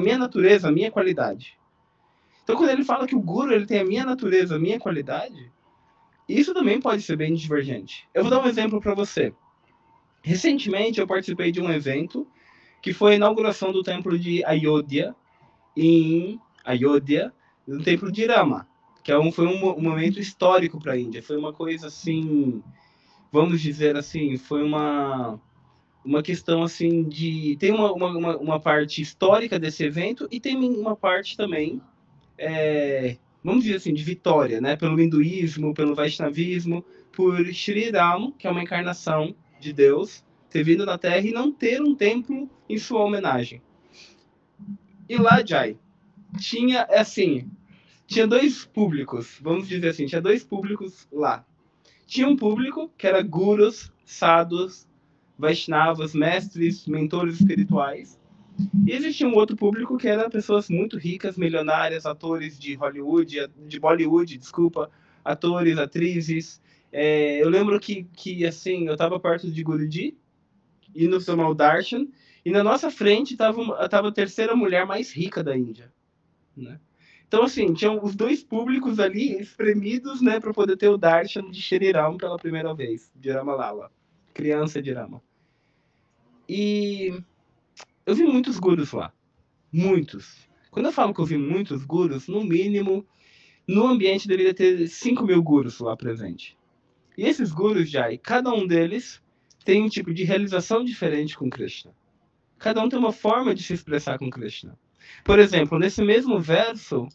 minha natureza, a minha qualidade. Então, quando ele fala que o Guru, ele tem a minha natureza, a minha qualidade, isso também pode ser bem divergente. Eu vou dar um exemplo para você. Recentemente, eu participei de um evento que foi a inauguração do templo de Ayodhya, no templo de Rama, que foi um momento histórico para a Índia. Foi uma coisa assim, vamos dizer assim, foi uma questão assim de... Tem uma parte histórica desse evento e tem uma parte também, vamos dizer assim, de vitória, né? Pelo hinduísmo, pelo Vaishnavismo, por Shri Ram, que é uma encarnação de Deus, ter vindo na Terra e não ter um templo em sua homenagem. E lá, Jai, tinha dois públicos, vamos dizer assim, tinha dois públicos lá. Tinha um público que era gurus, sadhus, Vaishnavas, mestres, mentores espirituais. E existia um outro público que era pessoas muito ricas, milionárias, atores de Hollywood, de Bollywood, desculpa, atores, atrizes. Eu lembro que assim, eu estava perto de Guruji, indo tomar o darshan, e na nossa frente estava a terceira mulher mais rica da Índia, né? Então, assim, tinham os dois públicos ali espremidos, né, para poder ter o darshan de Shri Ram pela primeira vez, de Ramalala, criança de Rama. E eu vi muitos gurus lá, muitos. Quando eu falo que eu vi muitos gurus, no mínimo, no ambiente deveria ter 5.000 gurus lá presente. E esses gurus, Jai, cada um deles tem um tipo de realização diferente com Krishna. Cada um tem uma forma de se expressar com Krishna. Por exemplo, nesse mesmo verso,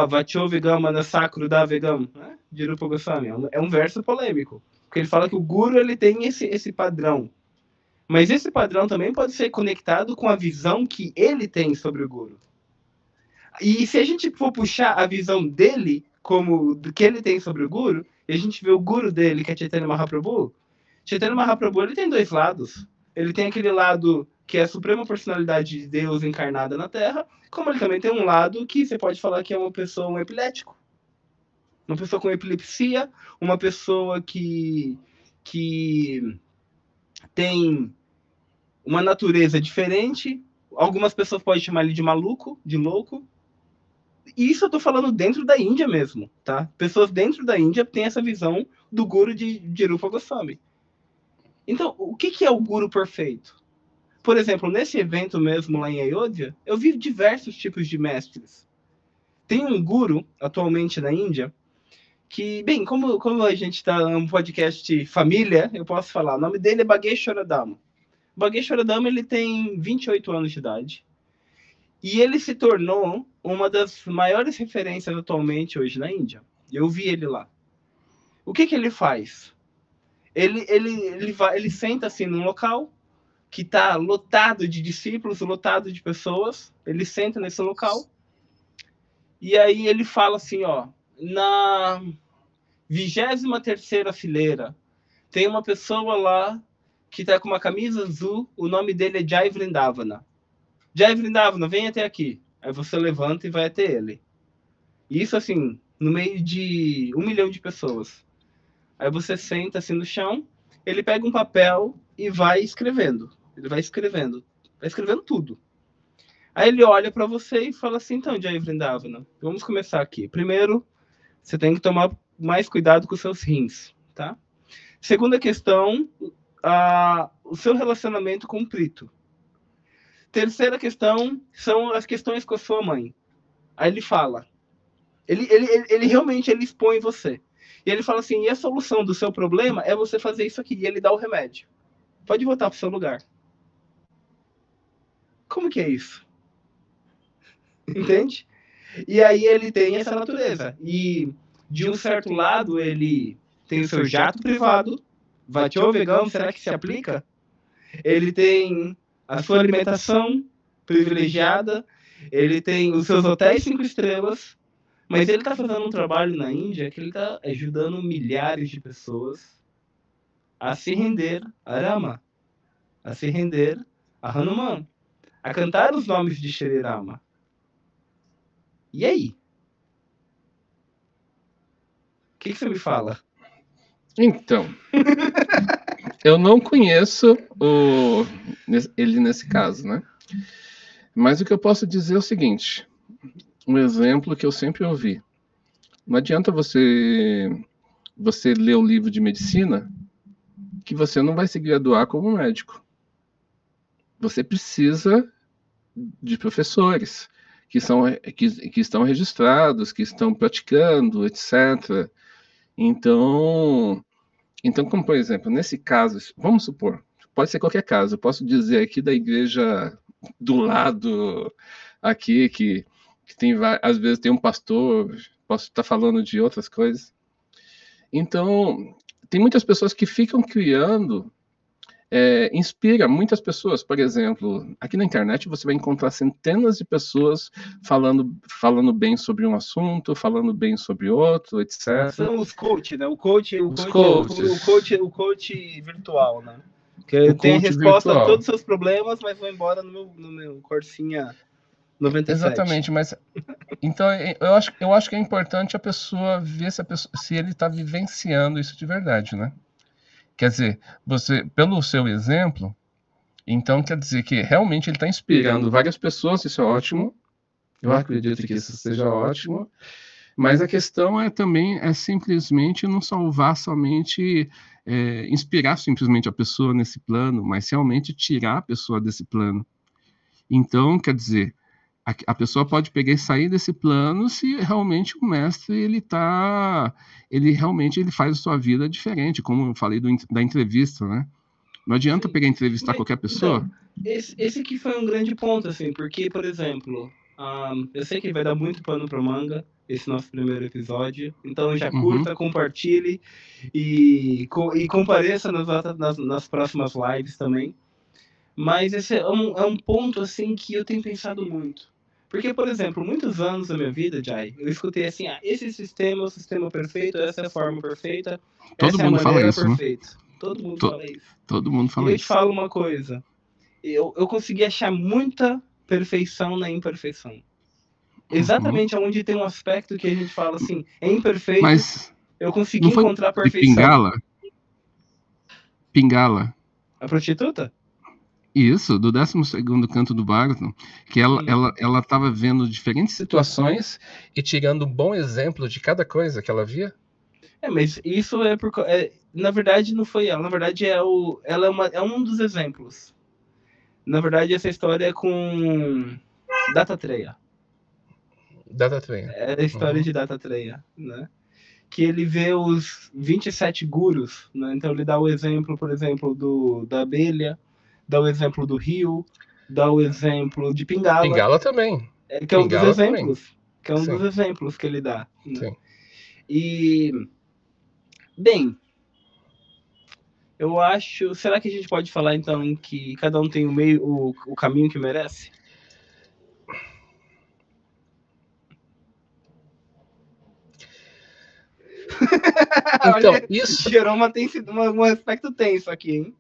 Vachovigamana Sakru Davegam, né, de Rupa Goswami, é um verso polêmico. Porque ele fala que o guru ele tem esse padrão. Mas esse padrão também pode ser conectado com a visão que ele tem sobre o guru. E se a gente for puxar a visão dele, como do que ele tem sobre o guru, e a gente vê o guru dele, que é Chaitanya Mahaprabhu ele tem dois lados. Ele tem aquele lado que é a suprema personalidade de Deus encarnada na Terra, como ele também tem um lado que você pode falar que é uma pessoa, um epilético. Uma pessoa com epilepsia, uma pessoa que tem uma natureza diferente. Algumas pessoas podem chamar ele de maluco, de louco. E isso eu tô falando dentro da Índia mesmo, tá? Pessoas dentro da Índia têm essa visão do guru de Rupa Goswami. Então, o que é o guru perfeito? Por exemplo, nesse evento mesmo lá em Ayodhya, eu vi diversos tipos de mestres. Tem um guru, atualmente na Índia, que, bem, como a gente está num podcast família, eu posso falar, o nome dele é Bageshwara Dhamma. Bageshwara Dhamma, ele tem 28 anos de idade. E ele se tornou uma das maiores referências atualmente hoje na Índia. Eu vi ele lá. O que ele faz? Ele senta assim num local que está lotado de discípulos, lotado de pessoas. Ele senta nesse local e aí ele fala assim, ó, na 23ª fileira tem uma pessoa lá que está com uma camisa azul, o nome dele é Jai Vrindavana. Jai Vrindavana, vem até aqui. Aí você levanta e vai até ele. Isso assim, no meio de 1 milhão de pessoas. Aí você senta assim no chão, ele pega um papel e vai escrevendo. Ele vai escrevendo tudo. Aí ele olha para você e fala assim, então, Jai Vrindavana, vamos começar aqui. Primeiro, você tem que tomar mais cuidado com os seus rins, tá? Segunda questão, o seu relacionamento com o Prito. Terceira questão são as questões com a sua mãe. Aí ele fala, ele realmente ele expõe você. E ele fala assim, e a solução do seu problema é você fazer isso aqui. E ele dá o remédio. Pode voltar pro seu lugar. Como que é isso? Entende? E aí ele tem essa natureza. E de um certo lado ele tem o seu jato privado. Vachovigamana, será que se aplica? Ele tem a sua alimentação privilegiada. Ele tem os seus hotéis 5 estrelas. Mas ele está fazendo um trabalho na Índia que ele está ajudando milhares de pessoas a se render a Rama, a se render a Hanuman, a cantar os nomes de Shri Rama. E aí? O que você me fala? Então, Eu não conheço ele nesse caso, né? Mas o que eu posso dizer é o seguinte, um exemplo que eu sempre ouvi. Não adianta você ler o livro de medicina que você não vai se graduar como médico. Você precisa de professores que estão registrados, que estão praticando, etc. Então, como por exemplo, nesse caso, vamos supor, pode ser qualquer caso, eu posso dizer aqui da igreja do lado, aqui, que tem, às vezes tem um pastor, posso estar falando de outras coisas. Então, tem muitas pessoas que ficam criando, inspira muitas pessoas. Por exemplo, aqui na internet você vai encontrar centenas de pessoas falando bem sobre um assunto, falando bem sobre outro, etc. São os coach, né? O coach virtual, né? Que tem a resposta virtual a todos os seus problemas, mas vou embora no meu Corsinha 97. Exatamente, mas então eu acho que é importante a pessoa ver se ele está vivenciando isso de verdade, né? Quer dizer, você, pelo seu exemplo, então quer dizer que realmente ele está inspirando várias pessoas, isso é ótimo. Eu acredito que isso seja ótimo. Mas a questão também simplesmente não salvar somente, inspirar simplesmente a pessoa nesse plano, mas realmente tirar a pessoa desse plano. Então, quer dizer, a pessoa pode pegar e sair desse plano se realmente o mestre ele realmente faz a sua vida diferente, como eu falei da entrevista, né? Não adianta pegar e entrevistar qualquer pessoa. Então, esse aqui foi um grande ponto, assim, porque, por exemplo, eu sei que vai dar muito pano para manga esse nosso primeiro episódio, então já curta, compartilhe e compareça nas próximas lives também. Mas esse é um ponto assim que eu tenho pensado muito. Porque, por exemplo, muitos anos da minha vida, Jai, eu escutei assim, esse sistema é o sistema perfeito, essa é a forma perfeita, essa é a maneira perfeita. Todo mundo fala isso. Todo mundo fala isso. E eu te falo uma coisa, eu consegui achar muita perfeição na imperfeição. Exatamente onde tem um aspecto que a gente fala assim, é imperfeito, mas eu consegui encontrar perfeição. Pingala. A prostituta? Isso, do 12º canto do Bárbaro, que ela estava vendo diferentes situações e tirando um bom exemplo de cada coisa que ela via. Mas isso na verdade não foi ela, na verdade ela é um dos exemplos. Na verdade essa história é com Dattatreya. É a história de Dattatreya, né? Que ele vê os 27 gurus, né? Então ele dá o exemplo, por exemplo, da abelha, dá o exemplo do rio, dá o exemplo de Pingala. Pingala também. Que é um dos exemplos. Que é um dos exemplos que ele dá. Né? Sim. E, bem, eu acho... Será que a gente pode falar, então, que cada um tem o caminho que merece? Então, olha, isso gerou um aspecto tenso aqui, hein?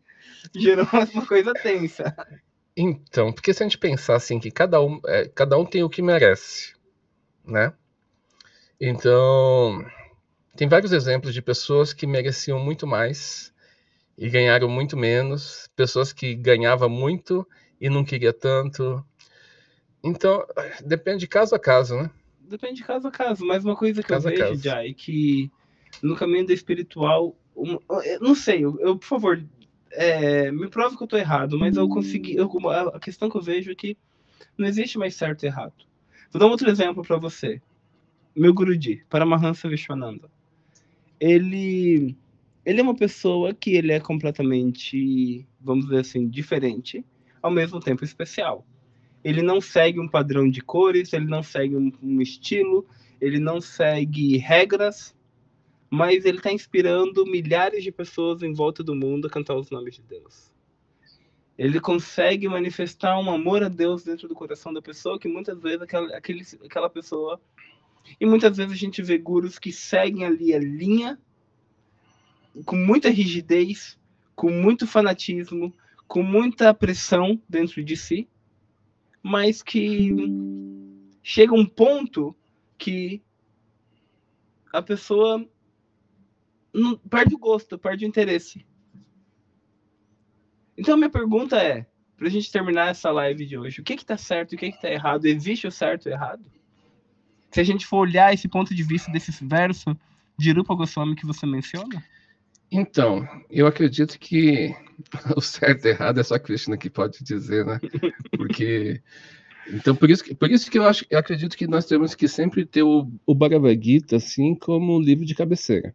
Gerou uma coisa tensa. Então, porque se a gente pensar assim, que cada um tem o que merece, né? Então, tem vários exemplos de pessoas que mereciam muito mais e ganharam muito menos, pessoas que ganhavam muito e não queria tanto. Então, depende de caso a caso, né? Depende de caso a caso, mas uma coisa que eu vejo, Jai, que no caminho do espiritual, não sei, eu por favor, me prove que eu tô errado, mas a questão que eu vejo é que não existe mais certo e errado. Vou dar um outro exemplo para você. Meu Guruji, Paramahansa Vishwananda. Ele é uma pessoa que ele é completamente, vamos dizer assim, diferente, ao mesmo tempo especial. Ele não segue um padrão de cores, ele não segue um estilo, ele não segue regras, mas ele está inspirando milhares de pessoas em volta do mundo a cantar os nomes de Deus. Ele consegue manifestar um amor a Deus dentro do coração da pessoa, que muitas vezes aquela pessoa... E muitas vezes a gente vê gurus que seguem ali a linha com muita rigidez, com muito fanatismo, com muita pressão dentro de si, mas que chega um ponto que a pessoa perde o gosto, perde o interesse. Então, minha pergunta é, pra gente terminar essa live de hoje, o que tá certo e o que tá errado? Existe o certo e o errado? Se a gente for olhar esse ponto de vista desse verso de Rupa Goswami que você menciona? Então, eu acredito que o certo e errado é só Krishna que pode dizer, né? Porque então por isso que eu acredito que nós temos que sempre ter o Bhagavad Gita assim como livro de cabeceira,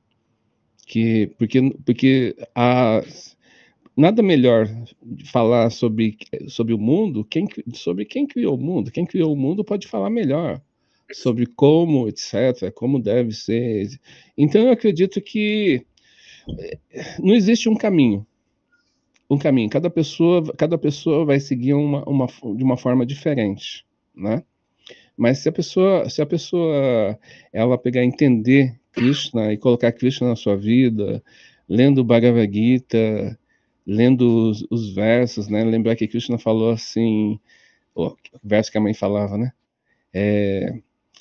porque nada melhor de falar sobre o mundo, sobre quem criou o mundo. Quem criou o mundo pode falar melhor sobre como, etc., como deve ser. Então eu acredito que não existe um caminho. Cada pessoa vai seguir de uma forma diferente, né? Mas se a pessoa ela pegar e entender Krishna e colocar Krishna na sua vida, lendo o Bhagavad Gita, lendo os versos, né? Lembrar que Krishna falou assim, o verso que a mãe falava, né?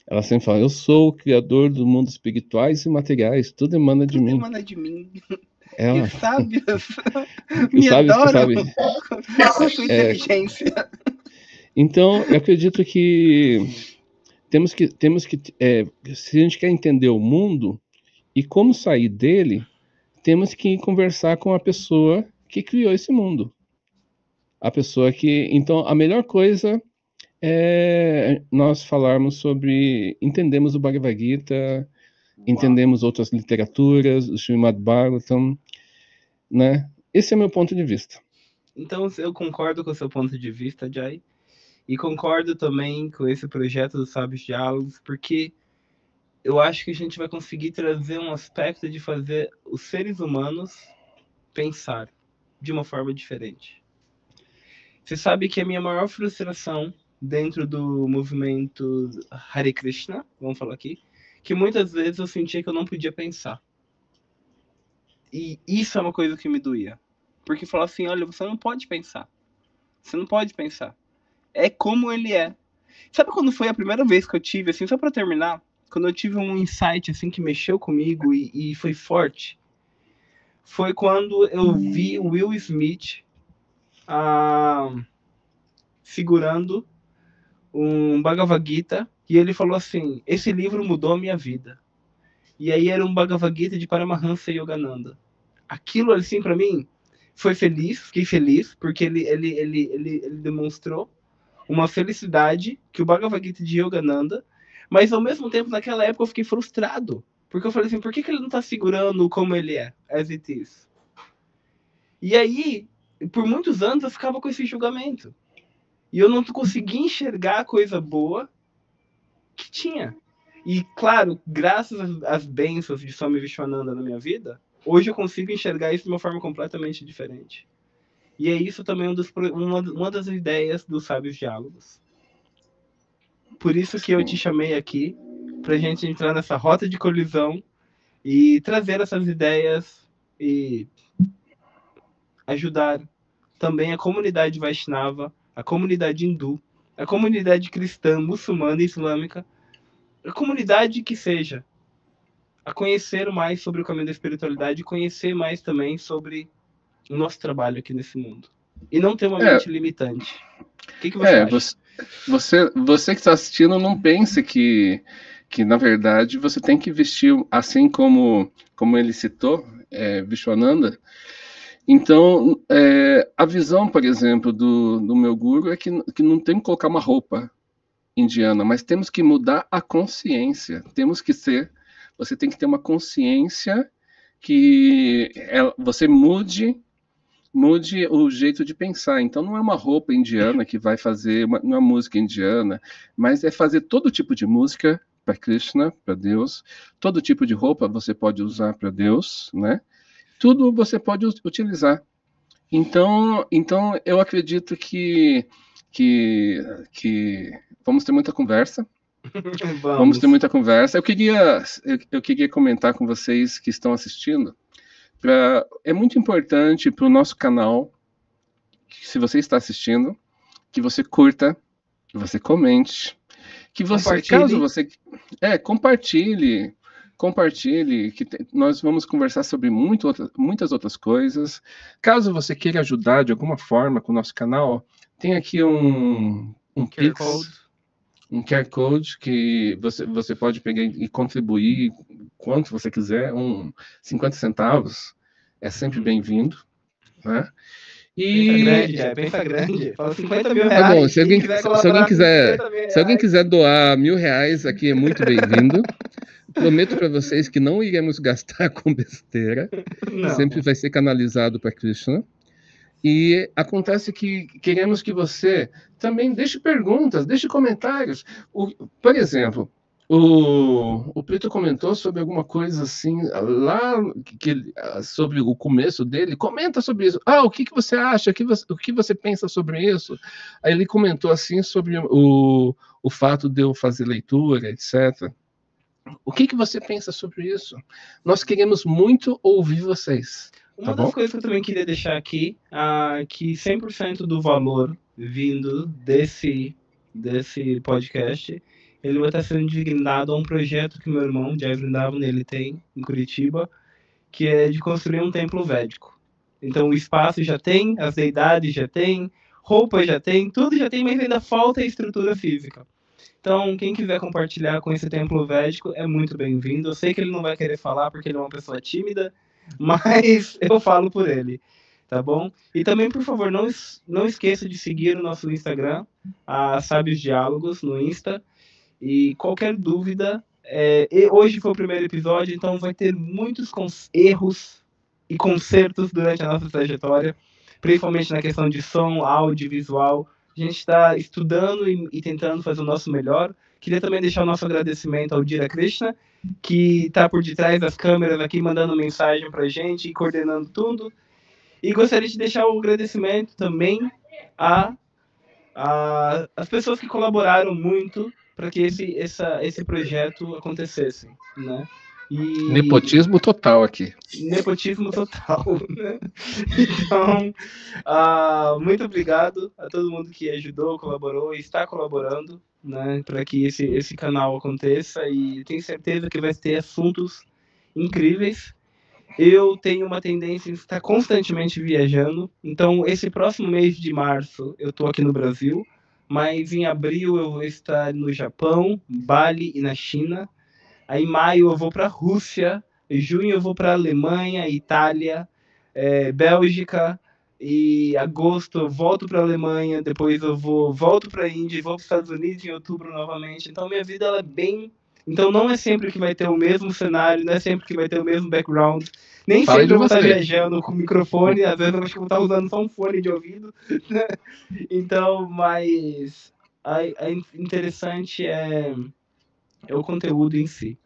Ela sempre fala: eu sou o criador do mundo espirituais e materiais, tudo emana de Tudo mim. emana de mim. Ela, E sábios os me sábios que adoram sabem. com a sua inteligência. Então, eu acredito que se a gente quer entender o mundo e como sair dele, temos que conversar com a pessoa que criou esse mundo. A pessoa que. Então, a melhor coisa é nós falarmos sobre. Entendemos o Bhagavad Gita, entendemos outras literaturas, o Srimad Bhagavatam, né? Esse é o meu ponto de vista. Então, eu concordo com o seu ponto de vista, Jai. E concordo também com esse projeto dos Sábios Diálogos, porque eu acho que a gente vai conseguir trazer um aspecto de fazer os seres humanos pensar de uma forma diferente. Você sabe que a minha maior frustração dentro do movimento Hare Krishna, vamos falar aqui, que muitas vezes eu sentia que eu não podia pensar. E isso é uma coisa que me doía. Porque falar assim, olha, você não pode pensar. Você não pode pensar. É como ele é. Sabe quando foi a primeira vez que eu tive, assim, só pra terminar, quando eu tive um insight, assim, que mexeu comigo e foi forte? Foi quando eu vi o Will Smith segurando um Bhagavad Gita e ele falou assim, esse livro mudou a minha vida. E aí era um Bhagavad Gita de Paramahansa Yogananda. Aquilo, assim, pra mim, fiquei feliz, porque ele demonstrou uma felicidade que o Bhagavad Gita de Yogananda, mas ao mesmo tempo, naquela época, eu fiquei frustrado. Porque eu falei assim, por que ele não tá segurando como ele é, as it is? E aí, por muitos anos, eu ficava com esse julgamento. E eu não conseguia enxergar a coisa boa que tinha. E, claro, graças às bênçãos de Swami Vishwananda na minha vida, hoje eu consigo enxergar isso de uma forma completamente diferente. E é isso também uma das ideias dos Sábios Diálogos. Por isso que eu te chamei aqui, para a gente entrar nessa rota de colisão e trazer essas ideias e ajudar também a comunidade Vaishnava, a comunidade hindu, a comunidade cristã, muçulmana e islâmica, a comunidade que seja, a conhecer mais sobre o caminho da espiritualidade e conhecer mais também sobre o nosso trabalho aqui nesse mundo. E não ter uma mente limitante. O que você acha? Você que está assistindo, não pense que na verdade você tem que vestir assim como ele citou, Vishwananda. Então, a visão, por exemplo, do meu guru é que não tem que colocar uma roupa indiana, mas temos que mudar a consciência. Você tem que ter uma consciência que você mude o jeito de pensar. Então não é uma roupa indiana que vai fazer, não é uma música indiana, mas é fazer todo tipo de música para Krishna, para Deus. Todo tipo de roupa você pode usar para Deus, né? Tudo você pode utilizar. Então eu acredito que vamos ter muita conversa. Vamos ter muita conversa. Eu queria comentar com vocês que estão assistindo. É muito importante para o nosso canal, que, se você está assistindo, que você curta, que você comente, que você, caso você compartilhe compartilhe, que nós vamos conversar sobre muitas outras coisas. Caso você queira ajudar de alguma forma com o nosso canal, tem aqui um QR Code. Um QR Code que você pode pegar e contribuir quanto você quiser, 50 centavos é sempre bem-vindo, né? Pensa grande. Fala 50 mil reais. Tá bom, se alguém quiser doar R$1.000, aqui é muito bem-vindo. Prometo para vocês que não iremos gastar com besteira. Não. Sempre vai ser canalizado para Krishna. E acontece que queremos que você também deixe perguntas, deixe comentários. Por exemplo, o Plito comentou sobre alguma coisa assim, lá sobre o começo dele. Comenta sobre isso. O que você acha? O que você pensa sobre isso? Aí ele comentou assim sobre o fato de eu fazer leitura, etc. O que você pensa sobre isso? Nós queremos muito ouvir vocês. Uma das coisas que eu também queria deixar aqui, que 100% do valor vindo desse podcast, ele vai estar sendo designado a um projeto que meu irmão, Jai Vrindavan, ele tem em Curitiba, que é de construir um templo védico. Então o espaço já tem, as deidades já tem, roupa já tem, tudo já tem, mas ainda falta a estrutura física. Então, quem quiser compartilhar com esse templo védico é muito bem-vindo. Eu sei que ele não vai querer falar porque ele é uma pessoa tímida, mas eu falo por ele, tá bom? E também, por favor, não esqueça de seguir o nosso Instagram, a Sábios Diálogos, no Insta. E qualquer dúvida, hoje foi o primeiro episódio, então vai ter muitos erros e consertos durante a nossa trajetória, principalmente na questão de som, áudio, visual. A gente está estudando e tentando fazer o nosso melhor. Queria também deixar o nosso agradecimento ao Dira Krishna, que está por detrás das câmeras aqui, mandando mensagem para a gente e coordenando tudo. E gostaria de deixar o agradecimento também às pessoas que colaboraram muito para que esse projeto acontecesse, né? Nepotismo total aqui. Nepotismo total, né? Então, muito obrigado a todo mundo que ajudou, colaborou e está colaborando, né, para que esse canal aconteça, e tenho certeza que vai ter assuntos incríveis. Eu tenho uma tendência em estar constantemente viajando, então esse próximo mês de março eu estou aqui no Brasil, mas em abril eu vou estar no Japão, Bali e na China. Aí em maio eu vou para a Rússia, em junho eu vou para a Alemanha, Itália, Bélgica, e agosto eu volto para a Alemanha, depois eu volto para a Índia e vou para os Estados Unidos em outubro novamente. Então minha vida ela é bem... Então não é sempre que vai ter o mesmo cenário, não é sempre que vai ter o mesmo background, nem sempre eu vou estar viajando com o microfone, às vezes eu acho que eu vou estar usando só um fone de ouvido, né? Então, mas interessante é o conteúdo em si,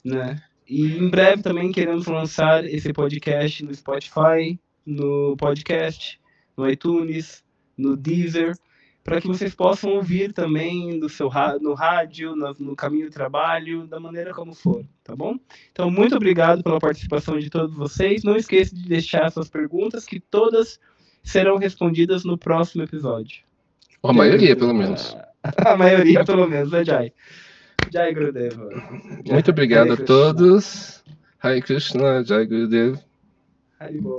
né? E em breve também queremos lançar esse podcast no Spotify, no podcast, no iTunes, no Deezer, para que vocês possam ouvir também no rádio, no caminho do trabalho, da maneira como for, tá bom? Então, muito obrigado pela participação de todos vocês. Não esqueça de deixar suas perguntas, que todas serão respondidas no próximo episódio. A maioria, pelo menos. A maioria, pelo menos, né, Jai? Jai Gurudeva. Muito obrigado a todos. Hare Krishna, Jai Gurudev. Haribol.